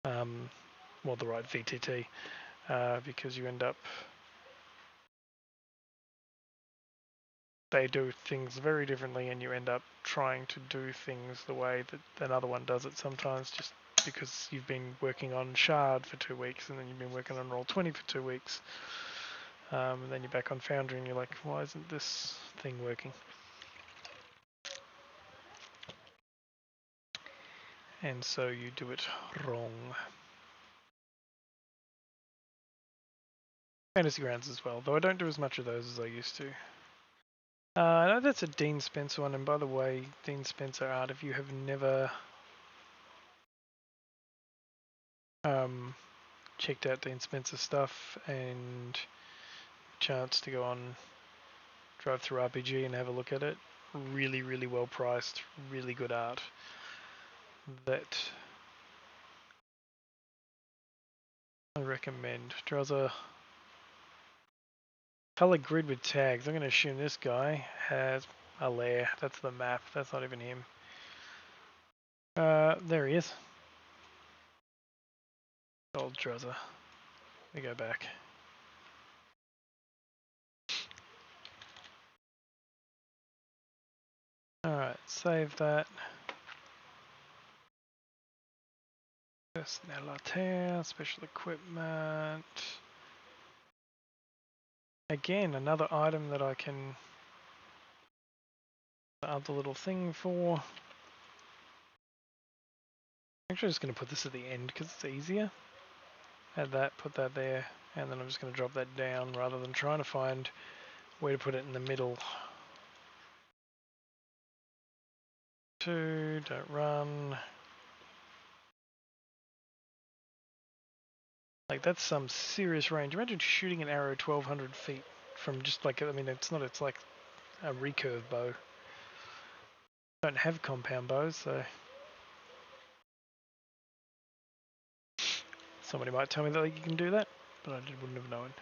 well, the right VTT, because you end up, they do things very differently and you end up trying to do things the way that another one does it sometimes, just because you've been working on Shard for 2 weeks and then you've been working on Roll20 for 2 weeks, and then you're back on Foundry and you're like, why isn't this thing working? And so you do it wrong. Fantasy Grounds as well, though I don't do as much of those as I used to. I know that's a Dean Spencer one, and by the way, Dean Spencer art, if you have never checked out Dean Spencer stuff and chance to go on Drive Through RPG and have a look at it, really, really well priced, really good art. That I recommend. Draws a color grid with tags. I'm going to assume this guy has a lair. That's the map. That's not even him. There he is. Old Druzza. We go back. Alright, save that. Personnel, special equipment. Again, another item that I can add the little thing for. Actually, I'm just going to put this at the end because it's easier. Add that, put that there, and then I'm just going to drop that down rather than trying to find where to put it in the middle. 2, don't run. Like, that's some serious range. Imagine shooting an arrow 1200 feet from just like, I mean, it's not, it's like a recurve bow. I don't have compound bows, so somebody might tell me that you can do that, but I wouldn't have known.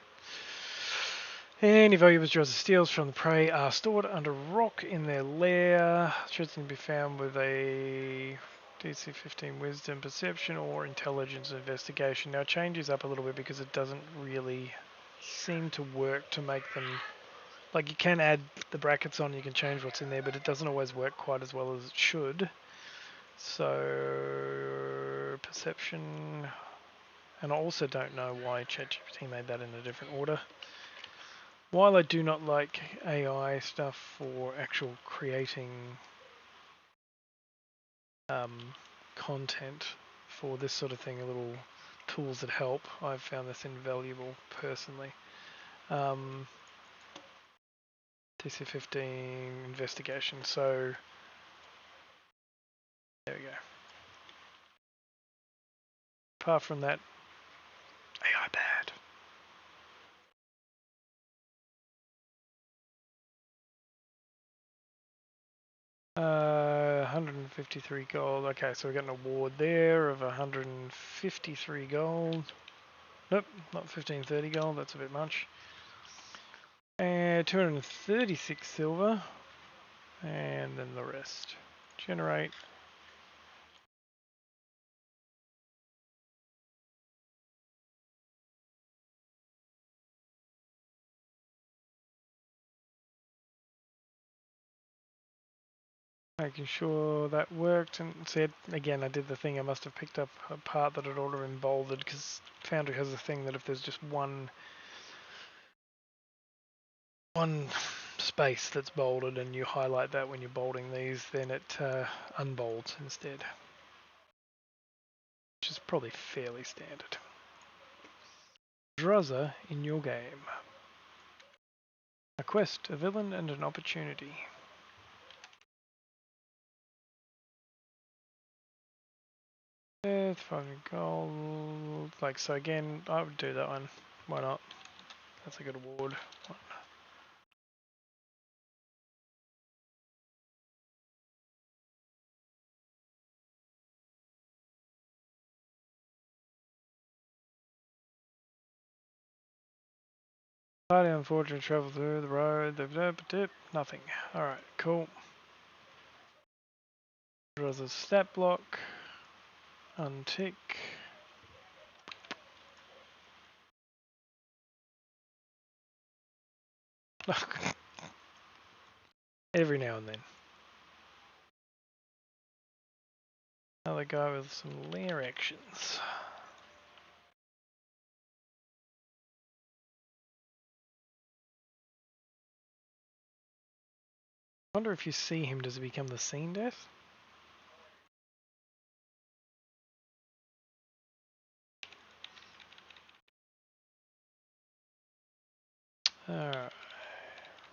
Any valuable jaws of steals from the prey are stored under rock in their lair. Should be found with a DC 15 Wisdom, Perception, or Intelligence Investigation. Now it changes up a little bit because it doesn't really seem to work to make them... Like, you can add the brackets on, you can change what's in there, but it doesn't always work quite as well as it should. So, Perception... And I also don't know why ChatGPT made that in a different order. While I do not like AI stuff for actual creating content for this sort of thing, little tools that help, I've found this invaluable personally. DC-15 investigation, so there we go. Apart from that, AI bad. Uh, 153 gold. Okay, so we got an award there of 153 gold. Nope, not 1530 gold, that's a bit much. And 236 silver, and then the rest. Generate. Making sure that worked, and said again I did the thing, I must have picked up a part that had already been bolded, because Foundry has a thing that if there's just one space that's bolded and you highlight that when you're bolding these, then it unbolds instead, which is probably fairly standard. Druzza in your game. A quest, a villain, and an opportunity. Death, 500 gold. Like, so again, I would do that one. Why not? That's a good award. Party unfortunate travel through the road. Nothing. Alright, cool. Draws a stat block. Untick. Every now and then. Another guy with some lair actions. I wonder if you see him, does he become the scene death? Alright.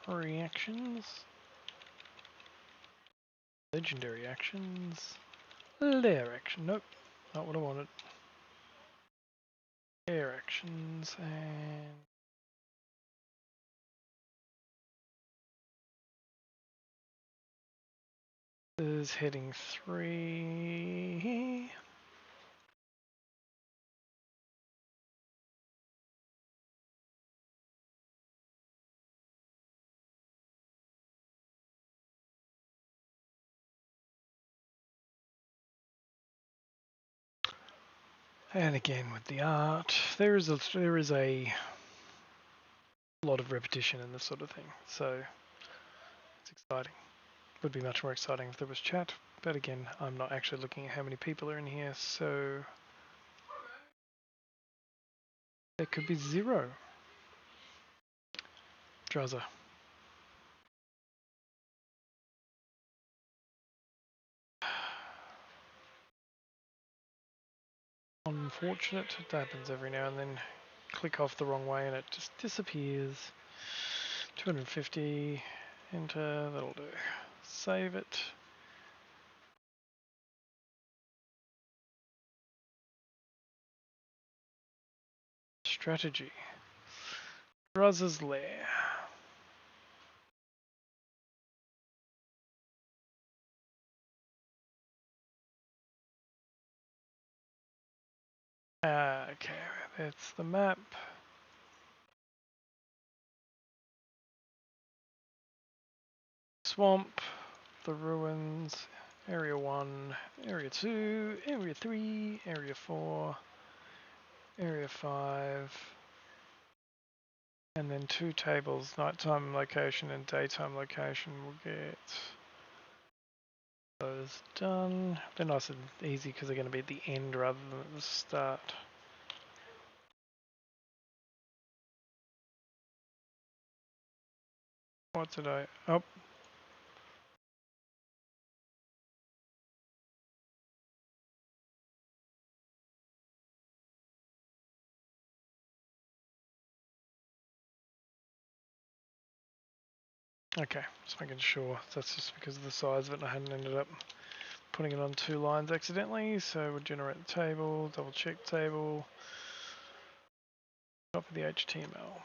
Reactions. Legendary actions. Lair action. Nope. Not what I wanted. Lair actions and is heading 3. And again with the art, there is a lot of repetition in this sort of thing, so it's exciting. Would be much more exciting if there was chat, but again, I'm not actually looking at how many people are in here, so there could be 0. Druzza. Unfortunate, it happens every now and then. Click off the wrong way and it just disappears. 250, enter, that'll do. Save it. Strategy. Druzza's Lair. Okay, that's the map. Swamp, the ruins, area 1, area 2, area 3, area 4, area 5, and then 2 tables, nighttime location and daytime location will get those done. They're nice and easy because they're going to be at the end rather than at the start. What did I... Oh. Okay, just making sure. That's just because of the size of it and I hadn't ended up putting it on 2 lines accidentally. So we'll generate the table, double check table, copy the HTML.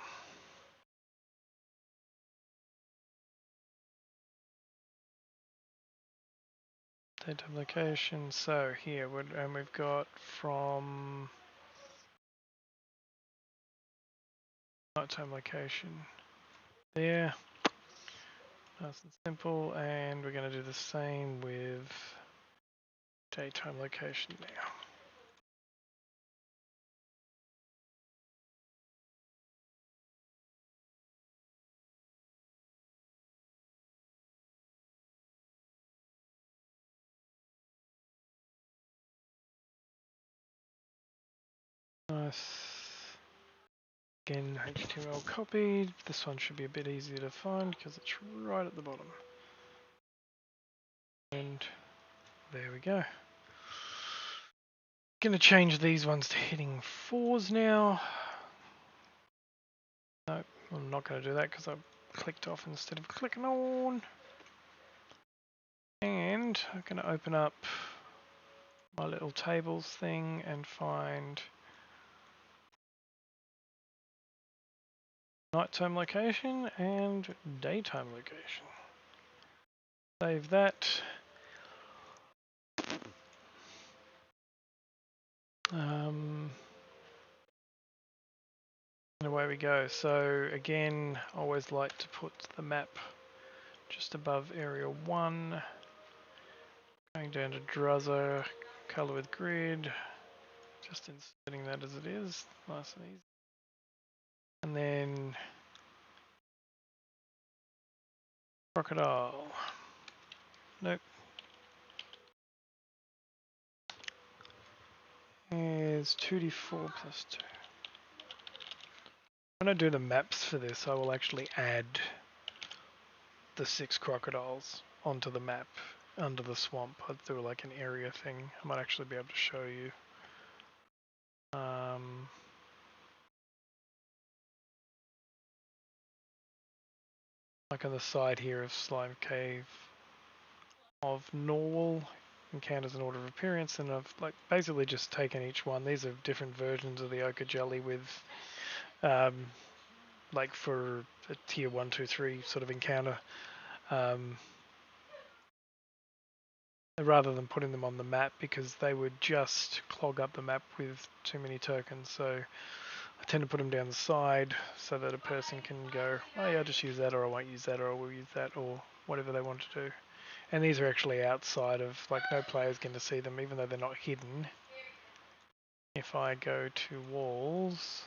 Daytime location, so here, and we've got from nighttime location there. Nice and simple, and we're going to do the same with daytime location now. Nice. Again, HTML copied. This one should be a bit easier to find because it's right at the bottom. And there we go. Going to change these ones to heading 4s now. No, I'm not going to do that because I clicked off instead of clicking on. And I'm going to open up my little tables thing and find nighttime location and daytime location. Save that. And away we go. So again, I always like to put the map just above area 1. Going down to Druzzer, color with grid, just inserting that as it is, nice and easy. And then crocodile. Nope. Is 2d4 plus 2. When I do the maps for this, I will actually add the 6 crocodiles onto the map under the swamp. I'll do like an area thing. I might actually be able to show you. Like on the side here of Slime Cave of Norwal, encounters an order of appearance, and I've like basically just taken each one. These are different versions of the ochre jelly with like for a tier 1, 2, 3 sort of encounter, rather than putting them on the map because they would just clog up the map with too many tokens. So I tend to put them down the side so that a person can go, oh yeah, I'll just use that, or I won't use that, or I will use that, or whatever they want to do. And these are actually outside of, like, no player's going to see them, even though they're not hidden. If I go to walls,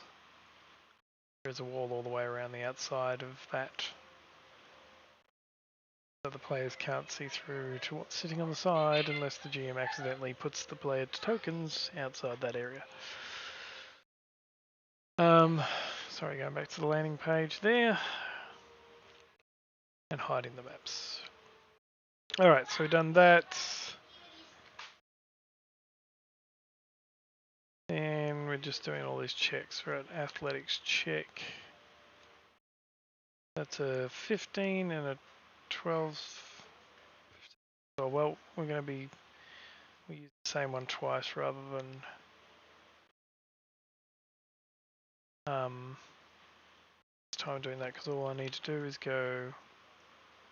there's a wall all the way around the outside of that, so the players can't see through to what's sitting on the side unless the GM accidentally puts the player's tokens outside that area. Sorry, going back to the landing page there, and hiding the maps. Alright, so we've done that. And we're just doing all these checks. We're at athletics check. That's a 15 and a 12. Oh, well, we're going to be, we use the same one twice rather than this time doing that, because all I need to do is go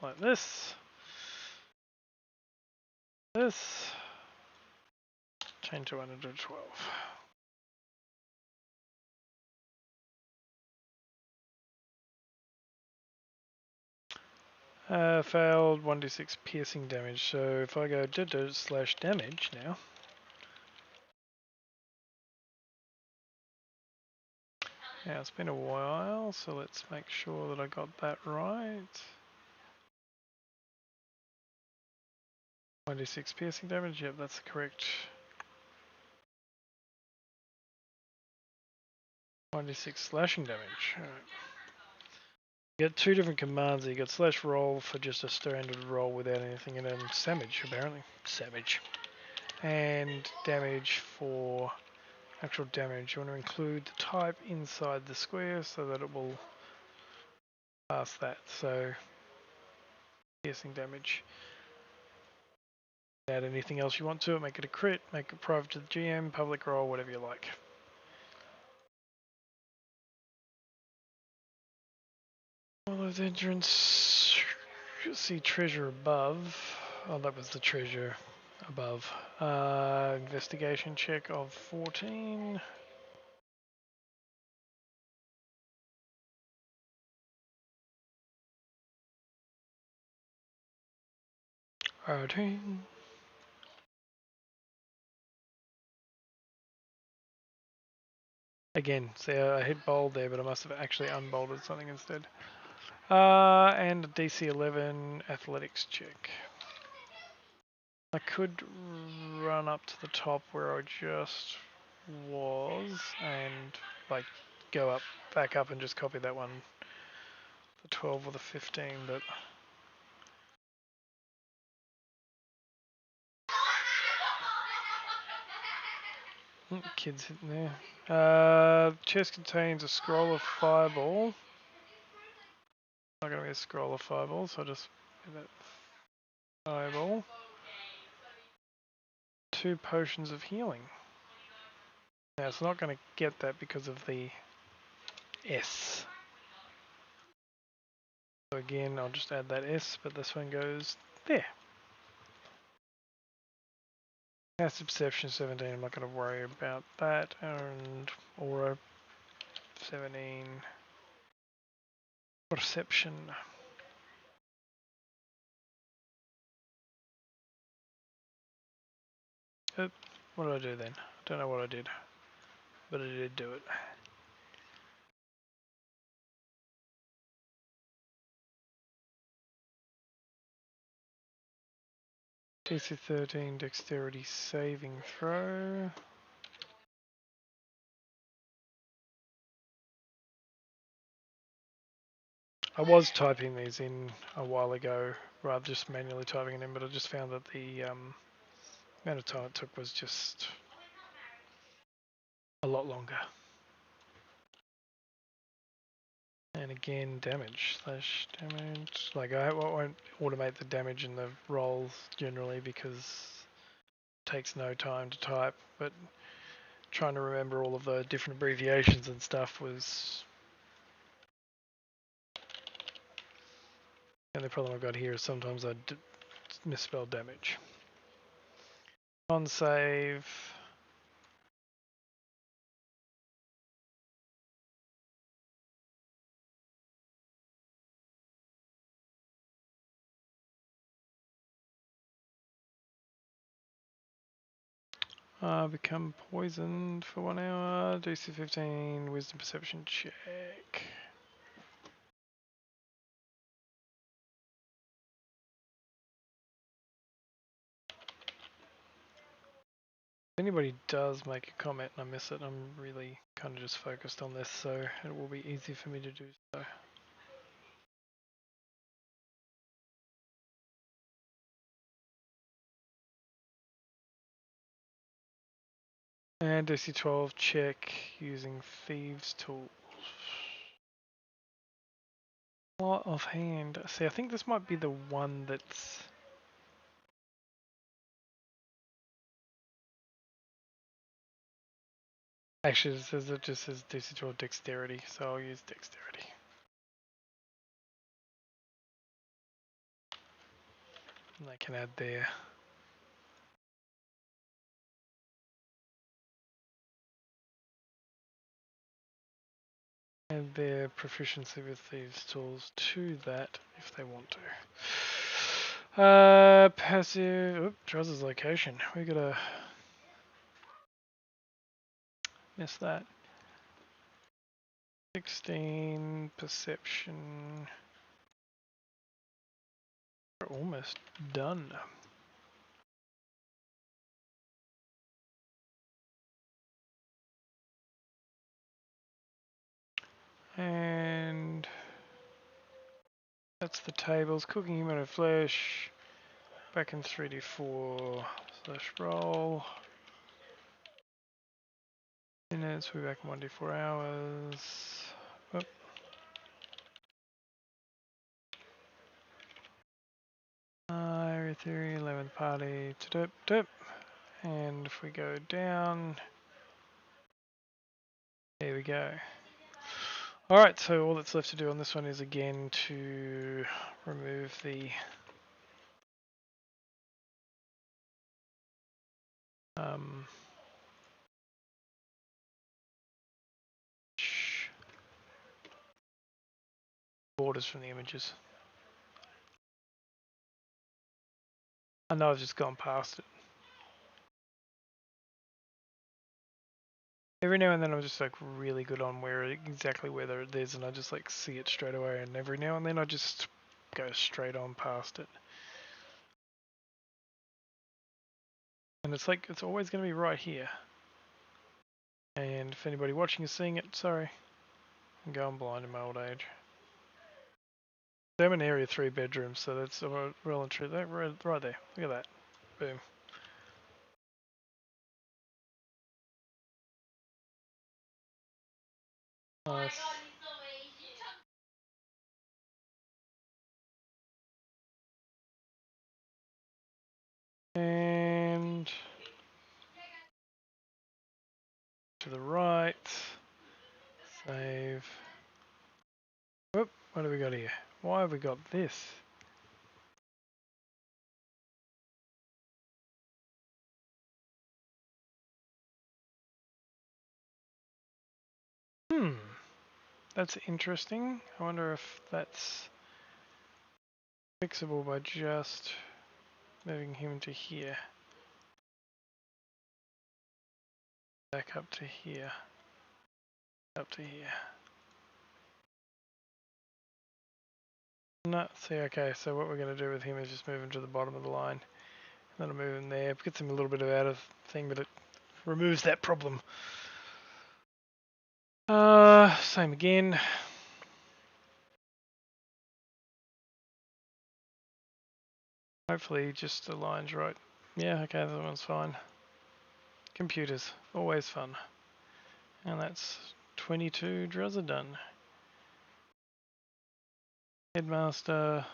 like this, change to 1 to 12. Failed 1d6 piercing damage. So if I go /damage now, yeah, it's been a while, so let's make sure that I got that right. 1d6 piercing damage, yep, that's the correct. 1d6 slashing damage. Alright. You get 2 different commands. You got slash roll for just a standard roll without anything, and then damage apparently. Savage. And damage for actual damage. You want to include the type inside the square so that it will pass that. So piercing damage. Add anything else you want to it. Make it a crit. Make it private to the GM. Public roll. Whatever you like. All those entrance. You'll see treasure above. Oh, that was the treasure above. Investigation check of 14. Routine. Again, see, I hit bold there, but I must have actually unbolded something instead. And a DC 11 athletics check. I could run up to the top where I just was and like go up, back up and just copy that one, the 12 or the 15, but kids hitting there. Chest contains a scroll of fireball. Not going to be a scroll of fireball, so I'll just give that fireball. 2 potions of healing. Now it's not going to get that because of the S. So again, I'll just add that S, but this one goes there. Passive perception 17, I'm not going to worry about that. And aura 17. Perception. Oop, what did I do then? I don't know what I did, but I did do it. DC 13 dexterity saving throw. I was typing these in a while ago, rather just manually typing it in, but I just found that the amount of time it took was just a lot longer. And again, damage slash damage. Like I won't automate the damage in the rolls generally because it takes no time to type, but trying to remember all of the different abbreviations and stuff was. And the problem I've got here is sometimes I misspell damage. On save. Become poisoned for 1 hour. DC 15, wisdom perception check. If anybody does make a comment and I miss it, I'm really kind of just focused on this, so it will be easy for me to do so. And DC 12 check using Thieves' Tools. Lot of hand. See, I think this might be the one that's. Actually, it just says DC 12 Dexterity, so I'll use Dexterity. And I can add there. Add their proficiency with Thieves' Tools to that if they want to. Passive. Oop, Druz's location. We gotta miss that. 16 perception. We're almost done. And that's the tables. Cooking human flesh. Back in 3d4 slash roll. Minutes, we're back in 1d4 hours. Oop. Area theory, 11th party. And if we go down, there we go. Alright, so all that's left to do on this one is again to remove the borders from the images. I know I've just gone past it. Every now and then I'm just like really good on exactly where it is, and I just like see it straight away, and every now and then I just go straight on past it. And it's like, it's always going to be right here. And if anybody watching is seeing it, sorry. I'm going blind in my old age. I'm in area 3 bedrooms, so that's well and true. Right there. Look at that. Boom. Nice. And to the right. Save. Whoop, what do we got here? Why have we got this? That's interesting. I wonder if that's fixable by just moving him to here. Back up to here. Up to here. No, see, okay, so what we're going to do with him is just move him to the bottom of the line. And then I'll move him there. It gets him a little bit of out of thing, but it removes that problem. Same again. Hopefully just aligns right. Yeah, okay, that one's fine. Computers, always fun. And that's 22 drills are done. Headmaster.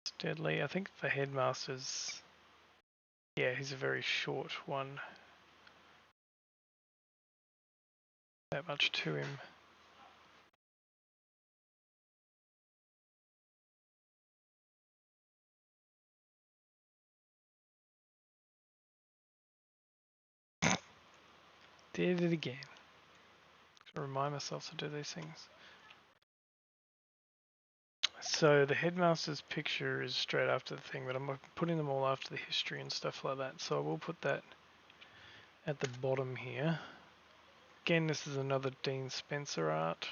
It's deadly. I think the headmaster's... Yeah, he's a very short one. That much to him. Did it again. Gotta remind myself to do these things. So the headmaster's picture is straight after the thing, but I'm putting them all after the history and stuff like that. So I will put that at the bottom here. Again, this is another Dean Spencer art.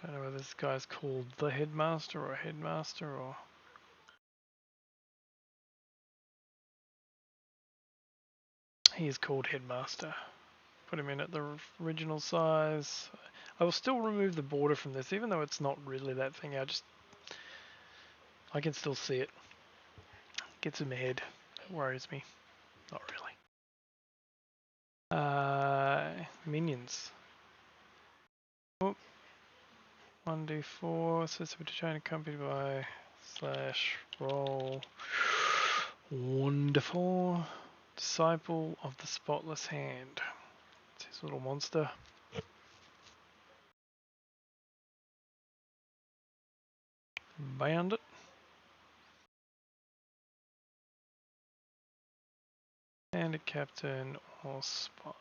Don't know whether this guy's called the headmaster or headmaster or... He is called headmaster. Put him in at the original size. I will still remove the border from this, even though it's not really that thing. I can still see it. Gets in my head. It worries me. Not really. Minions. Oh, 1d4. Says to chain accompanied by /roll. Wonderful. Disciple of the Spotless Hand. It's his little monster. Bandit. And a captain or spy.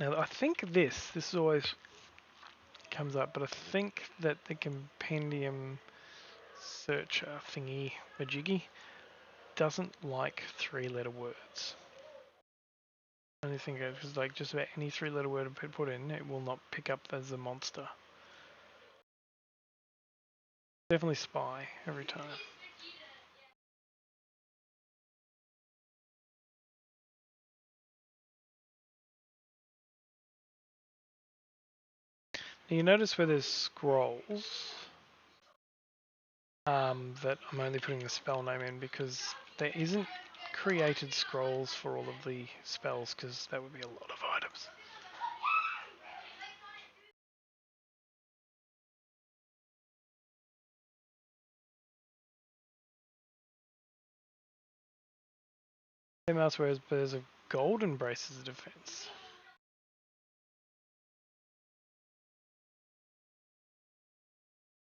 Now I think this always comes up, but I think that the compendium searcher thingy majiggy doesn't like 3-letter words. I only think it's like just about any 3-letter word I put in, it will not pick up as a monster. Definitely spy every time. Now you notice where there's scrolls that I'm only putting the spell name in because there isn't created scrolls for all of the spells because that would be a lot of items. Same else whereas there's a golden braces of defense.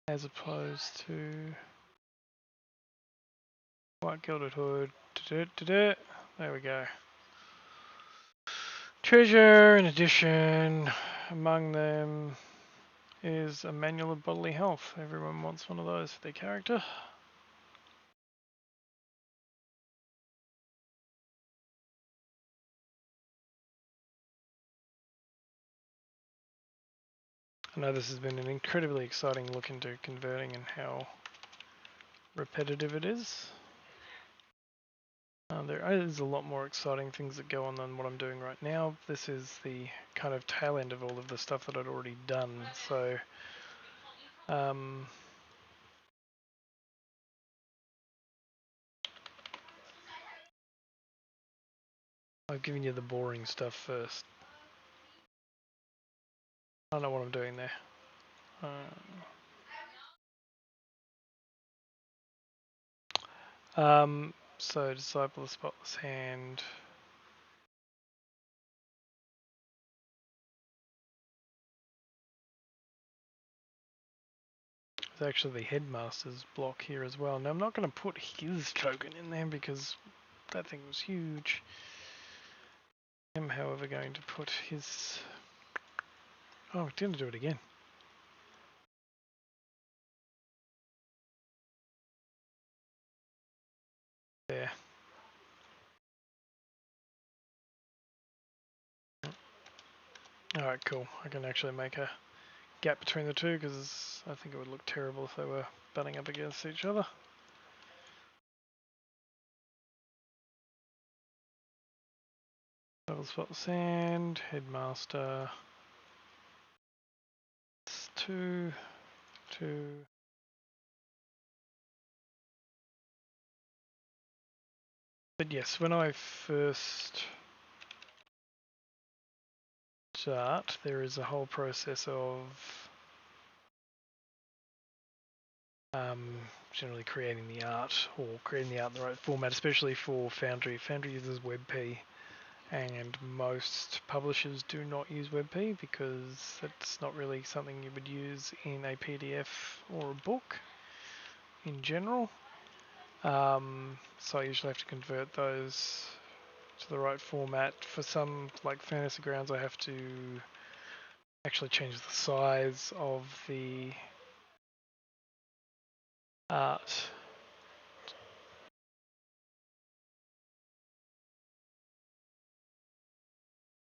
As opposed to white gilded hood. There we go. Treasure in addition, among them is a manual of bodily health. Everyone wants one of those for their character. I know this has been an incredibly exciting look into converting and how repetitive it is. There is a lot more exciting things that go on than what I'm doing right now. This is the kind of tail end of all of the stuff that I'd already done, so I've given you the boring stuff first. I don't know what I'm doing there. So Disciple of Spotless Hand. There's actually the Headmaster's block here as well. Now I'm not going to put his token in there because that thing was huge. I'm however going to put his... Oh, it didn't do it again. There. Alright, cool. I can actually make a gap between the two because I think it would look terrible if they were butting up against each other. Double spot sand, Headmaster. It's 2, 2. But yes, when I first start, there is a whole process of generally creating the art, or creating the art in the right format, especially for Foudnry. Foudnry uses WebP, and most publishers do not use WebP because it's not really something you would use in a PDF or a book in general. So I usually have to convert those to the right format. For some, like Fantasy Grounds, I have to actually change the size of the art.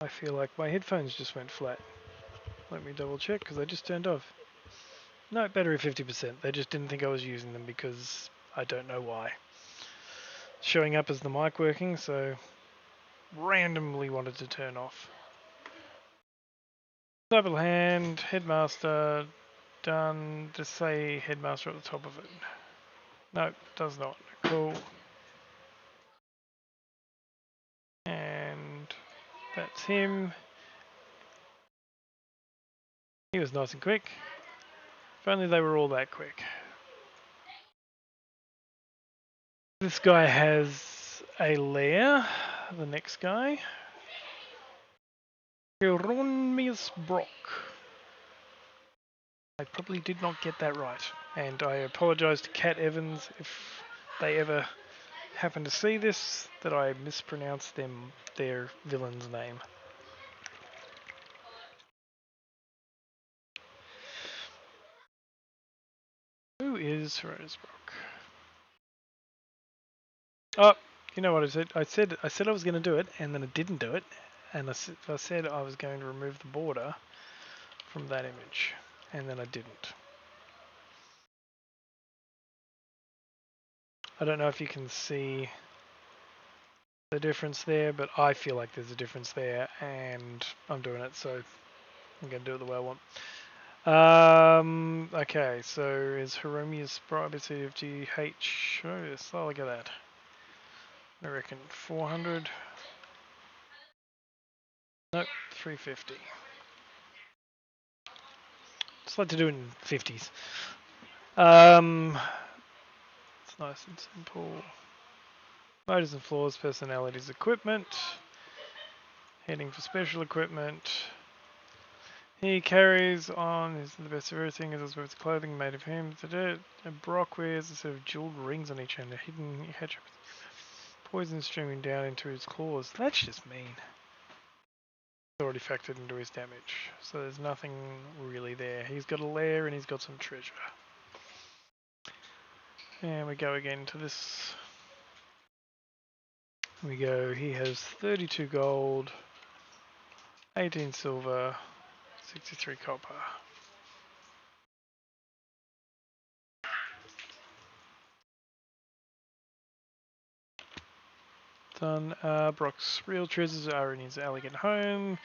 I feel like my headphones just went flat. Let me double check because I just turned off. No, battery 50%. They just didn't think I was using them because I don't know why. Showing up as the mic working, so randomly wanted to turn off. Double hand, Headmaster, done. Just say Headmaster at the top of it. No, does not. Cool. And that's him. He was nice and quick. If only they were all that quick. This guy has a lair. The next guy. Brock. I probably did not get that right. And I apologise to Cat Evans if they ever happen to see this, that I mispronounced their villain's name. Who is Rosebrook? Oh, you know what I said? I said I was going to do it, and then I didn't do it. And I said I was going to remove the border from that image, and then I didn't. I don't know if you can see the difference there, but I feel like there's a difference there, and I'm doing it, so I'm going to do it the way I want. Okay, so is Hiromia's privacy of GH? Oh, yes, oh, look at that. I reckon 400. Nope, 350. Just like to do it in 50s. It's nice and simple. Motors and floors, personalities, equipment. Heading for special equipment. He carries on is the best of everything, as well as clothing made of him. And Brock wears a set of jeweled rings on each hand, a hidden hedge, poison streaming down into his claws. That's just mean. already factored into his damage. So there's nothing really there. He's got a lair and he's got some treasure. And we go again to this. We go, he has 32 gold, 18 silver, 63 copper. Done. Brock's real treasures are in his elegant home.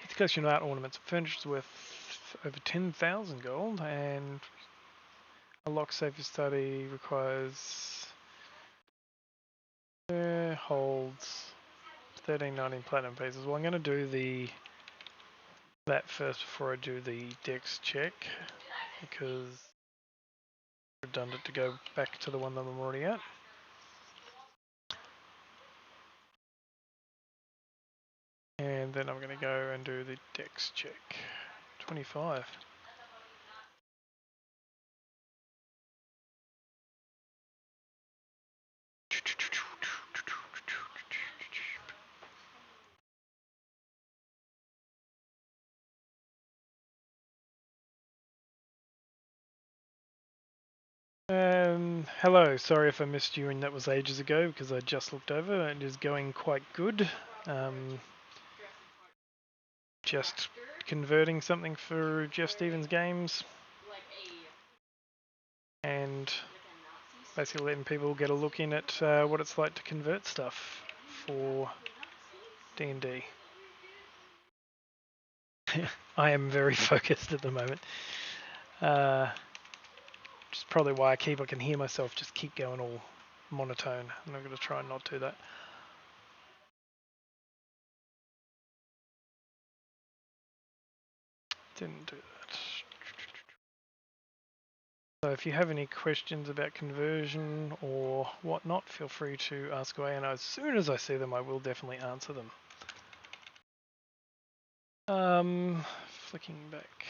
His collection of art, ornaments, and furniture is worth over 10,000 gold, and a lock safe study requires holds 1319 platinum pieces. Well, I'm going to do that first before I do the dex check, because it's redundant to go back to the one that I'm already at. And then I'm going to go and do the dex check. 25. Hello, sorry if I missed you and that was ages ago because I just looked over. It is going quite good. Just converting something for Jeff Stevens Games and basically letting people get a look in at what it's like to convert stuff for D&D. I am very focused at the moment. Which is probably why I can hear myself just keep going all monotone. And I'm going to try and not do that. Didn't do that. So if you have any questions about conversion or whatnot, feel free to ask away, and as soon as I see them, I will definitely answer them. Flicking back.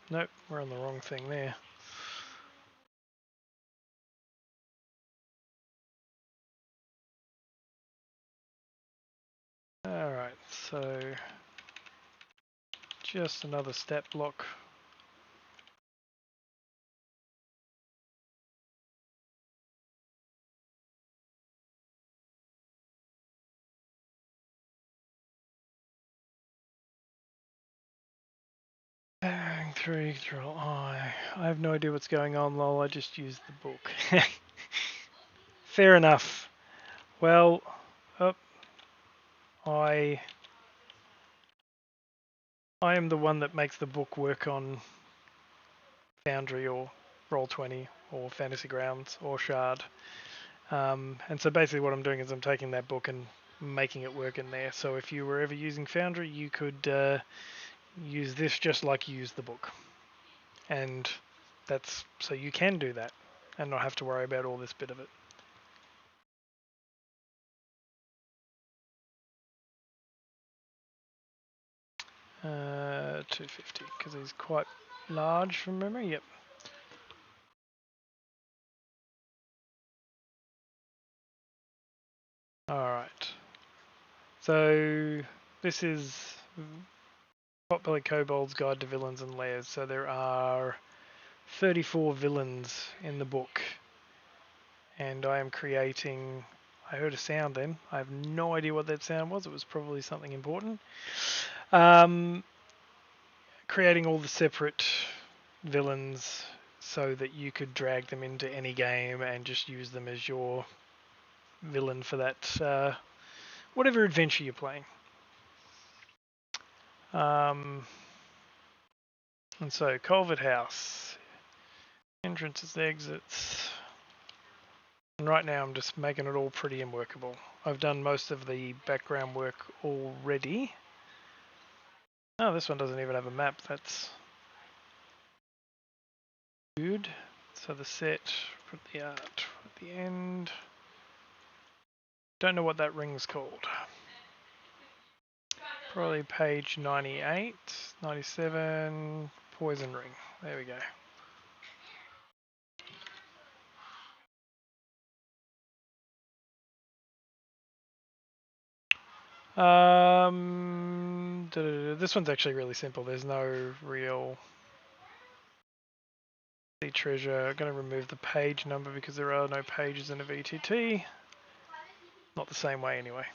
Nope, we're on the wrong thing there. Alright, so just another stat block. Bang, 3, control I. I have no idea what's going on, lol, I just used the book. Fair enough. Well, I am the one that makes the book work on Foundry or Roll20 or Fantasy Grounds or Shard. And so basically what I'm doing is I'm taking that book and making it work in there. So if you were ever using Foundry, you could use this just like you use the book. And that's so you can do that and not have to worry about all this bit of it. Uh, 250 because he's quite large from memory. Yep. Alright. So this is Potbelly Kobold's Guide to Villains and Lairs. So there are 34 villains in the book. And I am creating... I heard a sound then. I have no idea what that sound was. It was probably something important. Creating all the separate villains so that you could drag them into any game and just use them as your villain for that whatever adventure you're playing. And so Culvert House, entrances, exits, and right now I'm just making it all pretty and workable. I've done most of the background work already. Oh, this one doesn't even have a map. That's good. So the set, put the art at the end. Don't know what that ring's called. Probably page 98, 97, Poison Ring. There we go. This one's actually really simple. There's no real treasure. I'm going to remove the page number because there are no pages in a VTT. Not the same way anyway.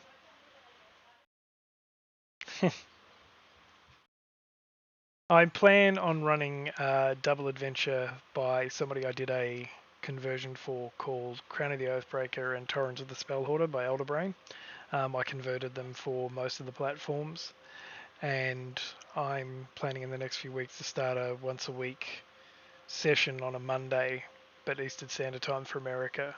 I plan on running a double adventure by somebody I did a conversion for called Crown of the Oathbreaker and Torrent of the Spellhoarder by Elderbrain. I converted them for most of the platforms, and I'm planning in the next few weeks to start a once a week session on a Monday, but Eastern Standard Time for America.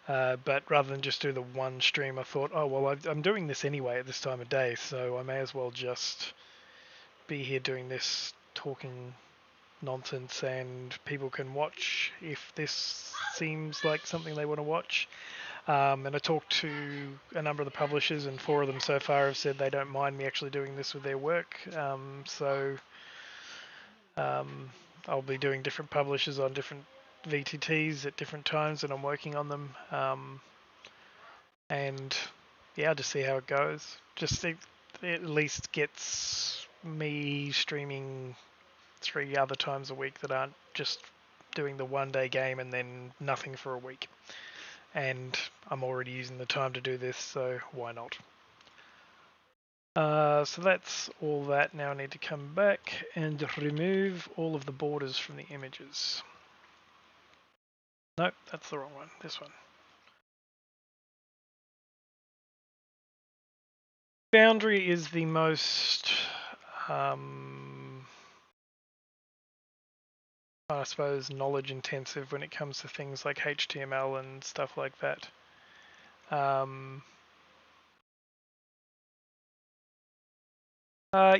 But rather than just do the one stream, I thought, oh well, I'm doing this anyway at this time of day, so I may as well just be here doing this, talking nonsense, and people can watch if this seems like something they want to watch. And I talked to a number of the publishers, and 4 of them so far have said they don't mind me actually doing this with their work. So I'll be doing different publishers on different VTTs at different times, and I'm working on them. And yeah, I'll just see how it goes. Just it at least gets me streaming 3 other times a week that aren't just doing the one-day game and then nothing for a week. And I'm already using the time to do this, so why not? So that's all that. Now I need to come back and remove all of the borders from the images. Nope, that's the wrong one. This one. Foudnry is the most, I suppose, knowledge intensive when it comes to things like HTML and stuff like that.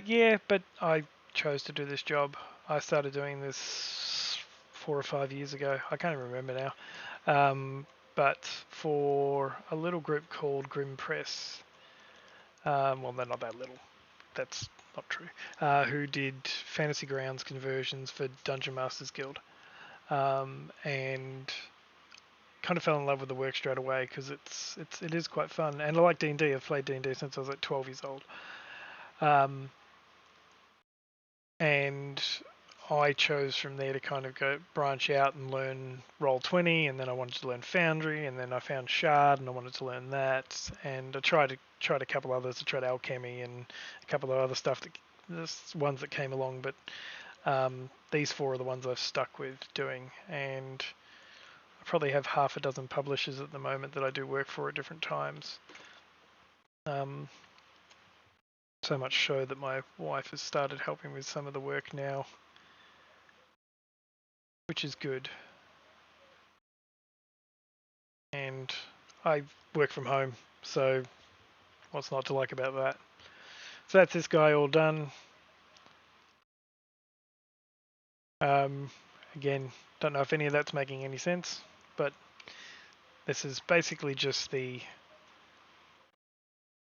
Yeah, but I chose to do this job. I started doing this 4 or 5 years ago. I can't even remember now. But for a little group called Grim Press, well, they're not that little. That's not true. Who did Fantasy Grounds conversions for Dungeon Masters Guild, and kind of fell in love with the work straight away because it is quite fun, and I like D&D. I've played D&D since I was like 12 years old. And I chose from there to kind of go branch out and learn Roll20, and then I wanted to learn Foudnry, and then I found Shard, and I wanted to learn that, and I tried a couple others. I tried Alchemy and a couple of other stuff ones that came along, but these 4 are the ones I've stuck with doing, and I probably have half a dozen publishers at the moment that I do work for at different times. So much so that my wife has started helping with some of the work now, which is good. And I work from home, so what's not to like about that? So that's this guy all done. Again, don't know if any of that's making any sense, but this is basically just the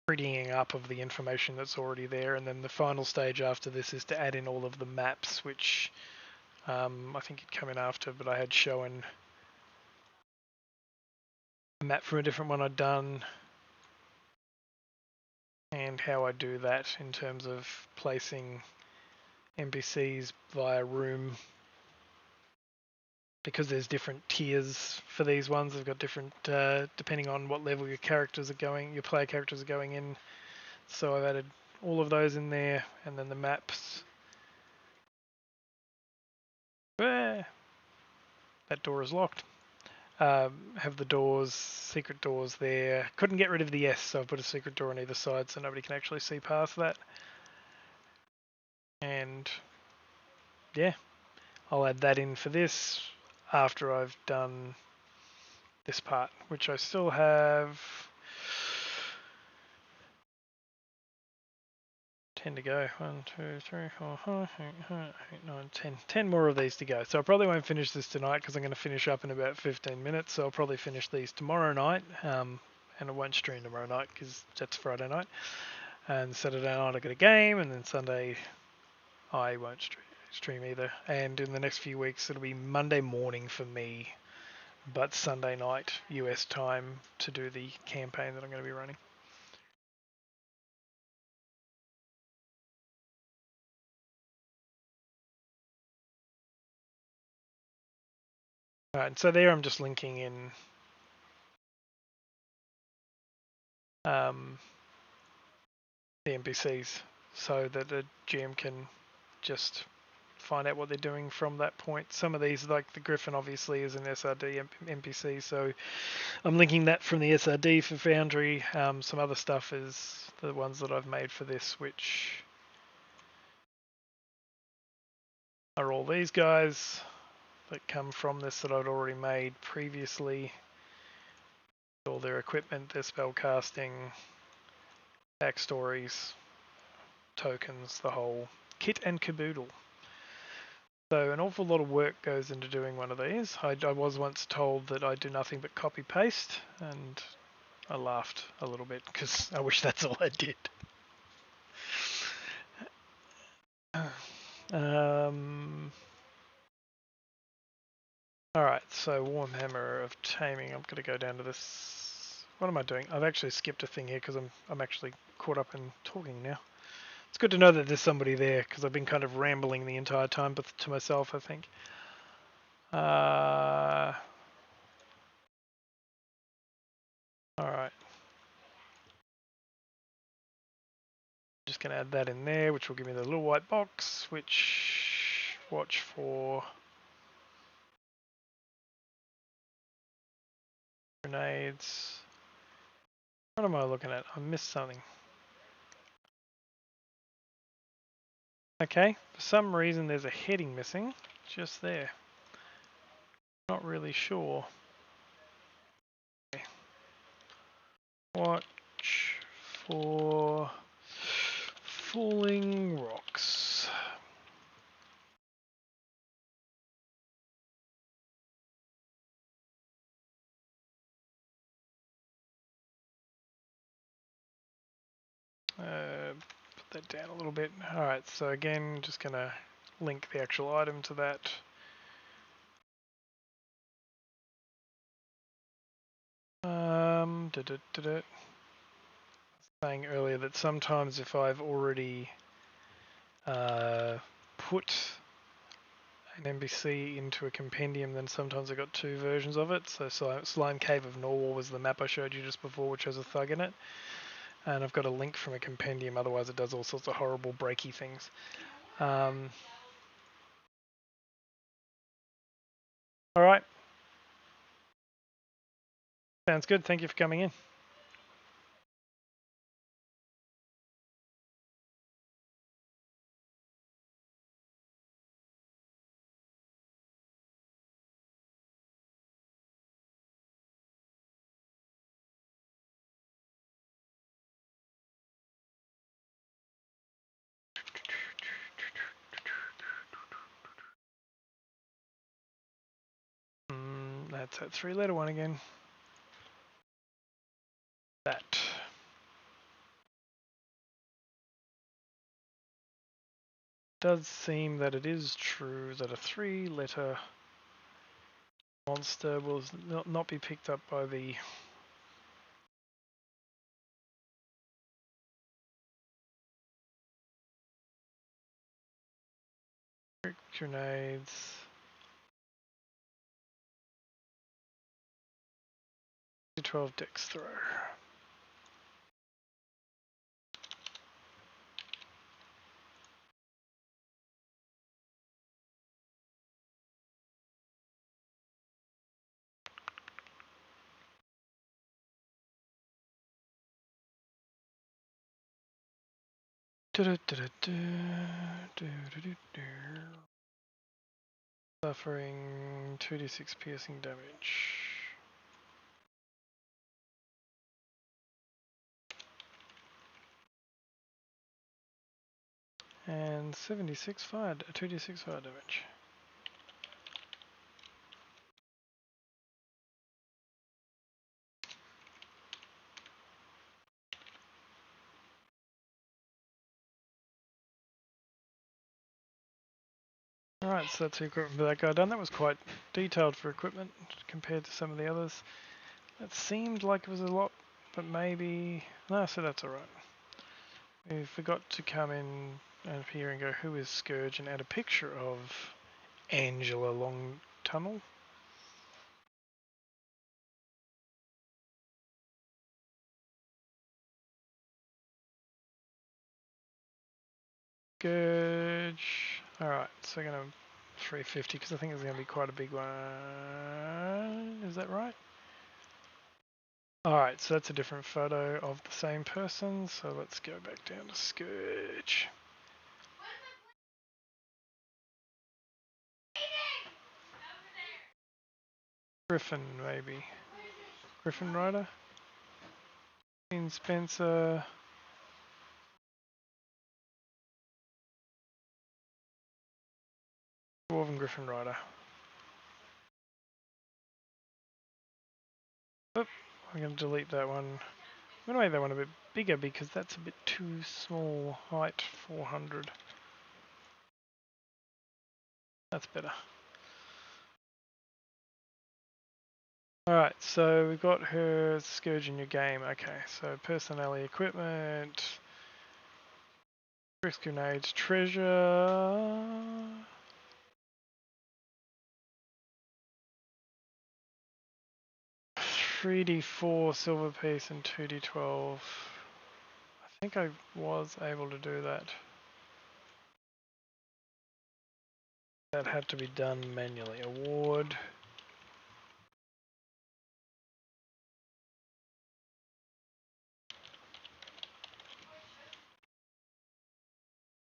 prettying up of the information that's already there, and then the final stage after this is to add in all of the maps, which I think it'd come in after, but I had shown a map from a different one I'd done, and how I do that in terms of placing NPCs via room, because there's different tiers for these ones. They've got different, depending on what level your player characters are going in. So I've added all of those in there, and then the maps. That door is locked. Have the secret doors there. Couldn't get rid of the S, so I put a secret door on either side so nobody can actually see past that. And yeah, I'll add that in for this after I've done this part, which I still have 10 to go. 1, 2, 3, 4, 5, 6, 7, 8, 9, 10. 10 more of these to go. So I probably won't finish this tonight because I'm going to finish up in about 15 minutes. So I'll probably finish these tomorrow night. And I won't stream tomorrow night because that's Friday night. and Saturday night I got a game, and then Sunday I won't stream either. And in the next few weeks it'll be Monday morning for me, but Sunday night US time to do the campaign that I'm going to be running. Alright, so there I'm just linking in the NPCs so that the GM can just find out what they're doing from that point. Some of these, like the Griffin, obviously is an SRD NPC, so I'm linking that from the SRD for Foundry. Some other stuff is the ones that I've made for this, which are all these guys that come from this that I'd already made previously. All their equipment, their spell casting, backstories, tokens, the whole kit and caboodle. So an awful lot of work goes into doing one of these. I was once told that I do nothing but copy paste, and I laughed a little bit because I wish that's all I did. Alright, so Warhammer of Taming. I'm going to go down to this. What am I doing? I've actually skipped a thing here because I'm actually caught up in talking now. It's good to know that there's somebody there because I've been kind of rambling the entire time, but to myself, I think. Alright. Just going to add that in there, which will give me the little white box, which watch for grenades. What am I looking at? I missed something. Okay, for some reason there's a heading missing, just there. Not really sure. Okay. Watch for falling rocks. Put that down a little bit. Alright, so again, just going to link the actual item to that. Saying earlier that sometimes if I've already put an NPC into a compendium, then sometimes I got two versions of it. So Slime Cave of Norwal was the map I showed you just before, which has a thug in it. And I've got a link from a compendium, otherwise it does all sorts of horrible breaky things. Alright. Sounds good. Thank you for coming in. That's that three-letter one again. That. Does seem that it is true that a three-letter monster will not be picked up by the grenades. D12 dex throw. Suffering 2d6 piercing damage. And 76 fire, 2d6 fire damage. Alright, so that's the equipment for that guy done. That was quite detailed for equipment compared to some of the others. That seemed like it was a lot, but maybe... No, so that's alright. We forgot to come in up here and go, who is Scourge, and add a picture of Angela Long Tunnel. Scourge. Alright, so I'm going to 350 because I think it's going to be quite a big one. Is that right? Alright, so that's a different photo of the same person, so let's go back down to Scourge. Griffin, maybe. Griffin Rider? Dean Spencer. Dwarven Griffin Rider. Oop, I'm going to delete that one. I'm going to make that one a bit bigger because that's a bit too small. Height 400. That's better. Alright, so we've got her Scourge in your game. Okay, so personality, equipment, bricks, grenades, treasure. 3d4 silver piece and 2d12. I think I was able to do that. That had to be done manually. Award.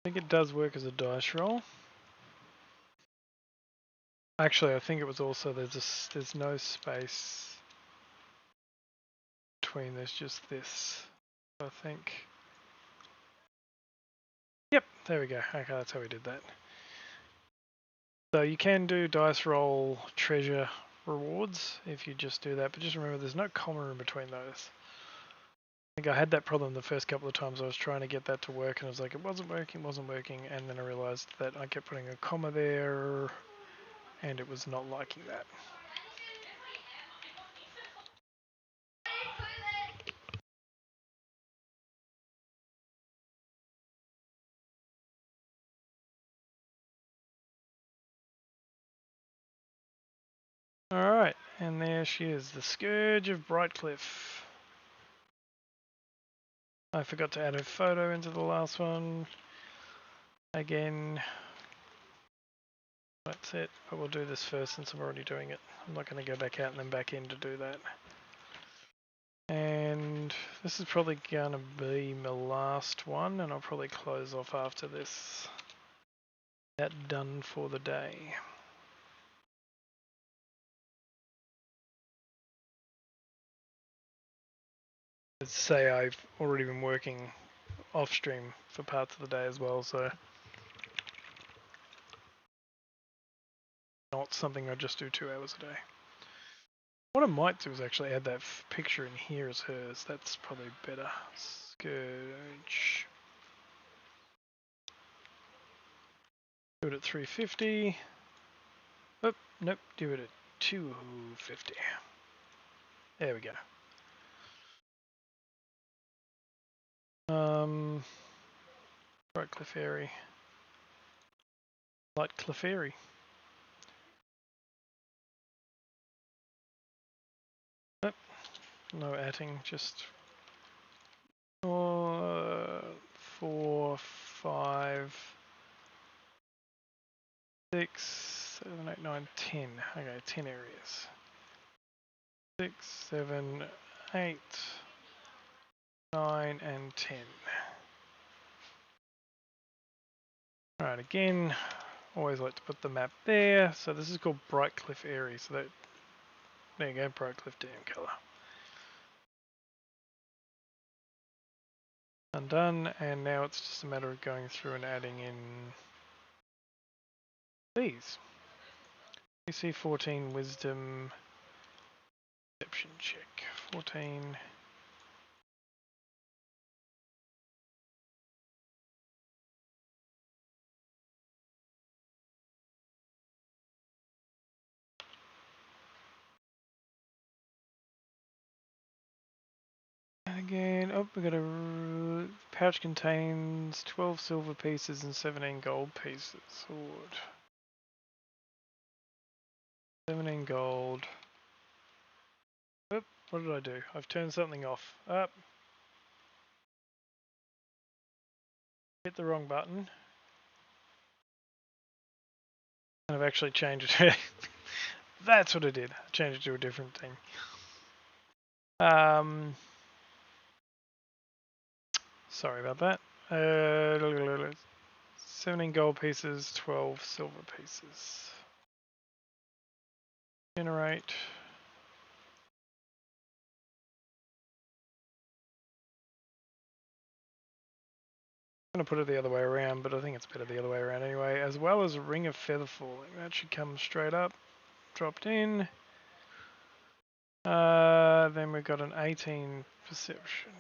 I think it does work as a dice roll. Actually, I think it was also there's no space between. There's just this. I think. Yep, there we go. Okay, that's how we did that. So you can do dice roll treasure rewards if you just do that, but just remember there's no comma in between those. I think I had that problem the first couple of times I was trying to get that to work, and I was like, it wasn't working, and then I realized that I kept putting a comma there, and it was not liking that. Alright, and there she is, the Scourge of Brightcliff. I forgot to add a photo into the last one. Again, that's it, but we'll do this first since I'm already doing it. I'm not going to go back out and then back in to do that. And this is probably going to be my last one, and I'll probably close off after this. That done for the day. Let's say I've already been working off stream for parts of the day as well, so not something I just do 2 hours a day. What I might do is actually add that picture in here as hers. That's probably better. Scourge. Do it at 350. Oh, nope, do it at 250. There we go. Right, Clefairy. Light Clefairy. Nope, no atting, just 4, 5, 6, 7, 8, 9, 10. Okay, 10 areas. 6, 7, 8, 9, and 10. Alright, again, always like to put the map there. So this is called Brightcliff area. So that, there you go, Brightcliff DM colour. Undone, and now it's just a matter of going through and adding in these. DC 14 Wisdom Perception check. 14. Oh, we got a pouch contains 12 silver pieces and 17 gold pieces. Sword. 17 gold. Oop, what did I do? I've turned something off. Up. Hit the wrong button. And I've actually changed it. That's what I did. I changed it to a different thing. 'Sorry about that. 17 gold pieces, 12 silver pieces. Generate. I'm going to put it the other way around, but I think it's better the other way around anyway. As well as a ring of feather falling. That should come straight up. Dropped in. Then we've got an 18 perception.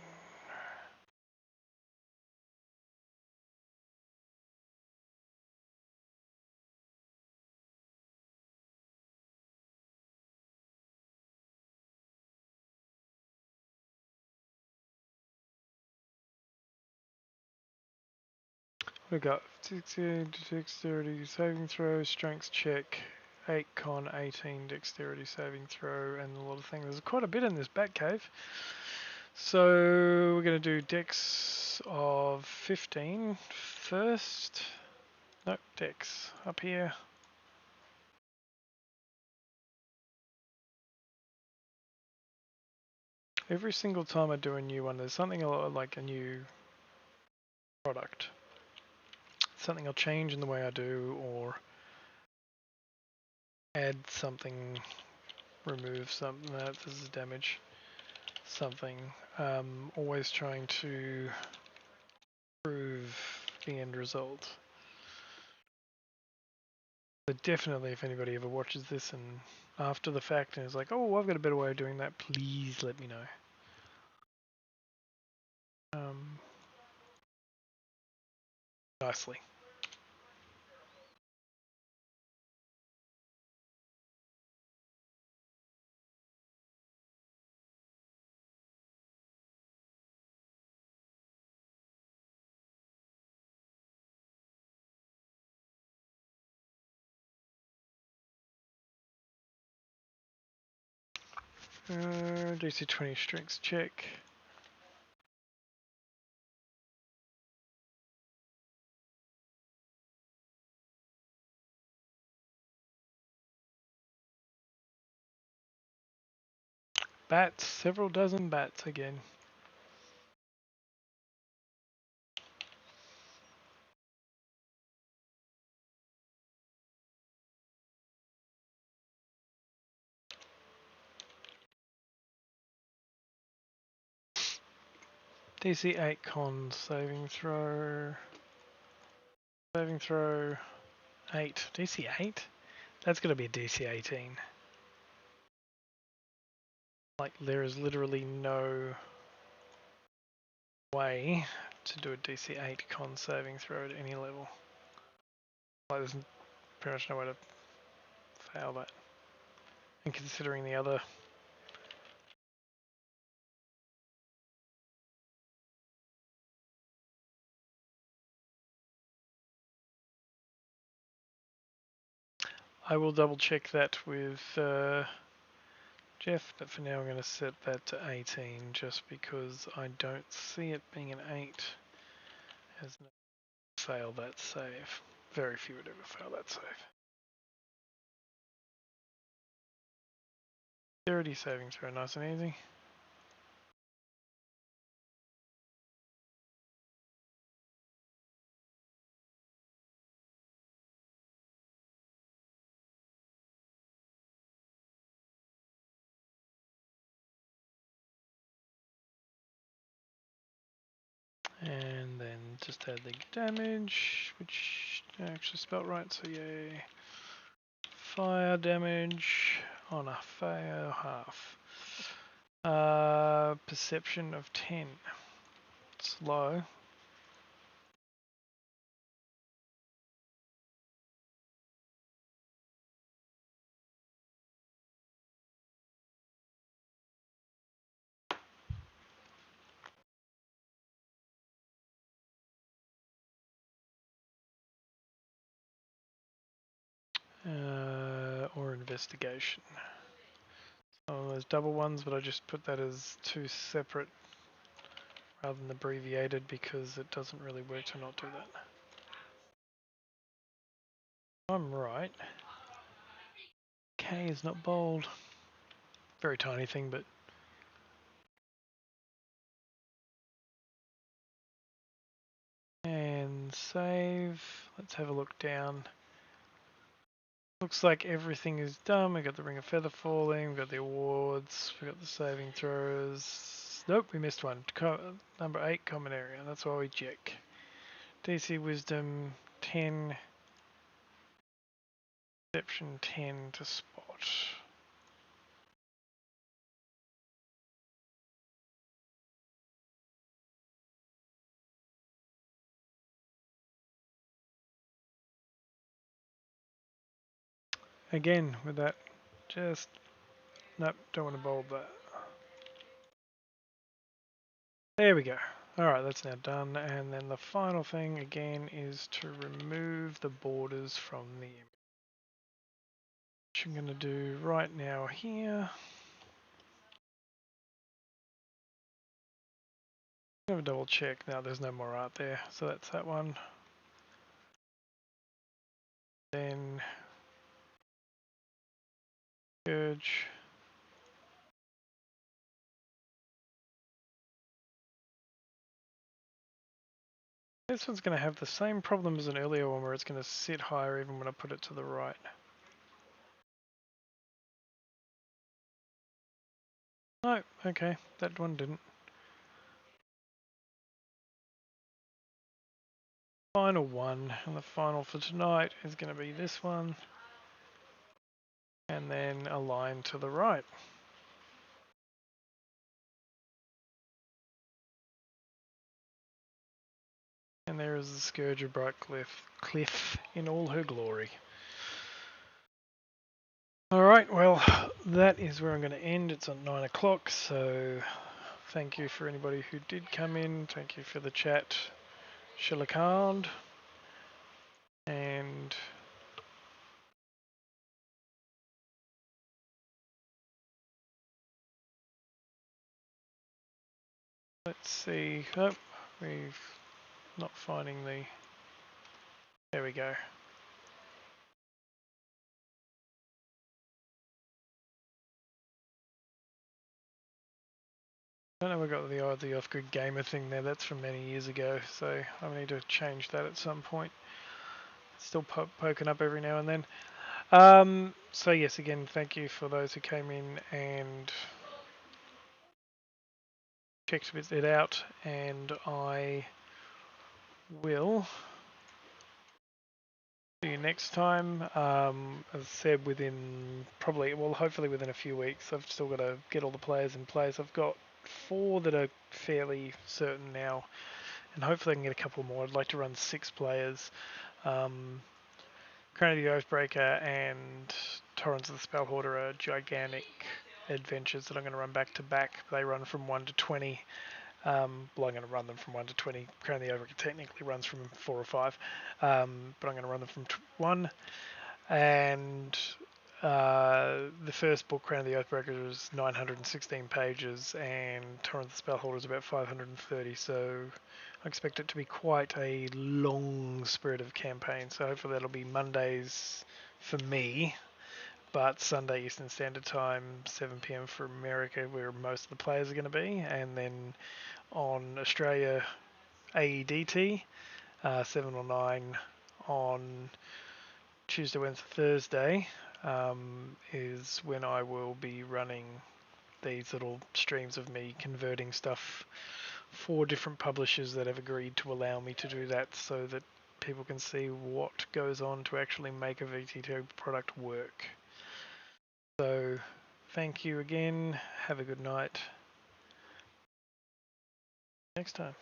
We got 16 dexterity saving throw, strength check, 8 con, 18 dexterity saving throw, and a lot of things. There's quite a bit in this bat cave. So we're going to do dex of 15 first. Nope, dex up here. Every single time I do a new one, there's something like a new product. Something I'll change in the way I do, or add something, remove something. This is damage. Something. Always trying to improve the end result. But definitely, if anybody ever watches this and after the fact and is like, "Oh, I've got a better way of doing that," please let me know. Nicely. DC 20 strength check. Bats, several dozen bats again. DC 8 con, saving throw. Saving throw 8. DC 8? That's going to be a DC 18. Like, there is literally no way to do a DC 8 con saving throw at any level. Like, there's pretty much no way to fail that. And considering the other... I will double check that with Jeff, but for now I'm going to set that to 18 just because I don't see it being an 8 as no fail that save. Very few would ever fail that save. Dexterity saving throw, nice and easy. And then just add the damage, which I actually spelt right, so yay. Fire damage on a fail half. Perception of 10. It's low. or investigation. Oh, those double ones, but I just put that as two separate rather than abbreviated because it doesn't really work to not do that. I'm right. K is not bold. Very tiny thing, but and save. Let's have a look down. Looks like everything is done. We got the Ring of Feather Falling, we got the awards, we got the saving throws. Nope, we missed one. Number 8, common area. That's why we check. DC Wisdom 10, Perception 10 to spot. Again with that, just nope, don't want to bold that. There we go. Alright, that's now done, and then the final thing again is to remove the borders from the image. Which I'm going to do right now here. I'm going to double check. Now there's no more art there, so that's that one. Then Scourge. This one's going to have the same problem as an earlier one where it's going to sit higher even when I put it to the right. No, okay, that one didn't. Final one, and the final for tonight is going to be this one. And then a line to the right. And there is the Scourge of Bright Cliff in all her glory. Alright, well, that is where I'm going to end. It's on 9 o'clock, so thank you for anybody who did come in. Thank you for the chat. Shilakand. And let's see. Oh, we're not finding the... There we go. I don't know, we got the off-grid gamer thing there. That's from many years ago, so I need to change that at some point. Still poking up every now and then. So yes, again, thank you for those who came in and checked it out, and I will see you next time. As I said, within probably, well, hopefully within a few weeks. I've still got to get all the players in place. I've got 4 that are fairly certain now, and hopefully I can get a couple more. I'd like to run 6 players. Crown of the Oathbreaker and Torrents of the Spellhoarder are gigantic adventures that I'm going to run back to back. They run from 1 to 20. Well, I'm going to run them from 1 to 20. Crown of the Oathbreaker technically runs from 4 or 5, but I'm going to run them from 1. And the first book, Crown of the Oathbreaker, is 916 pages, and Torrent of the Spellholder is about 530. So I expect it to be quite a long spirit of campaign. So hopefully that'll be Mondays for me, but Sunday Eastern Standard Time, 7 p.m. for America, where most of the players are going to be, and then on Australia AEDT, 7 or 9 on Tuesday, Wednesday, Thursday is when I will be running these little streams of me converting stuff for different publishers that have agreed to allow me to do that, so that people can see what goes on to actually make a VTT product work. So thank you again. Have a good night. Next time.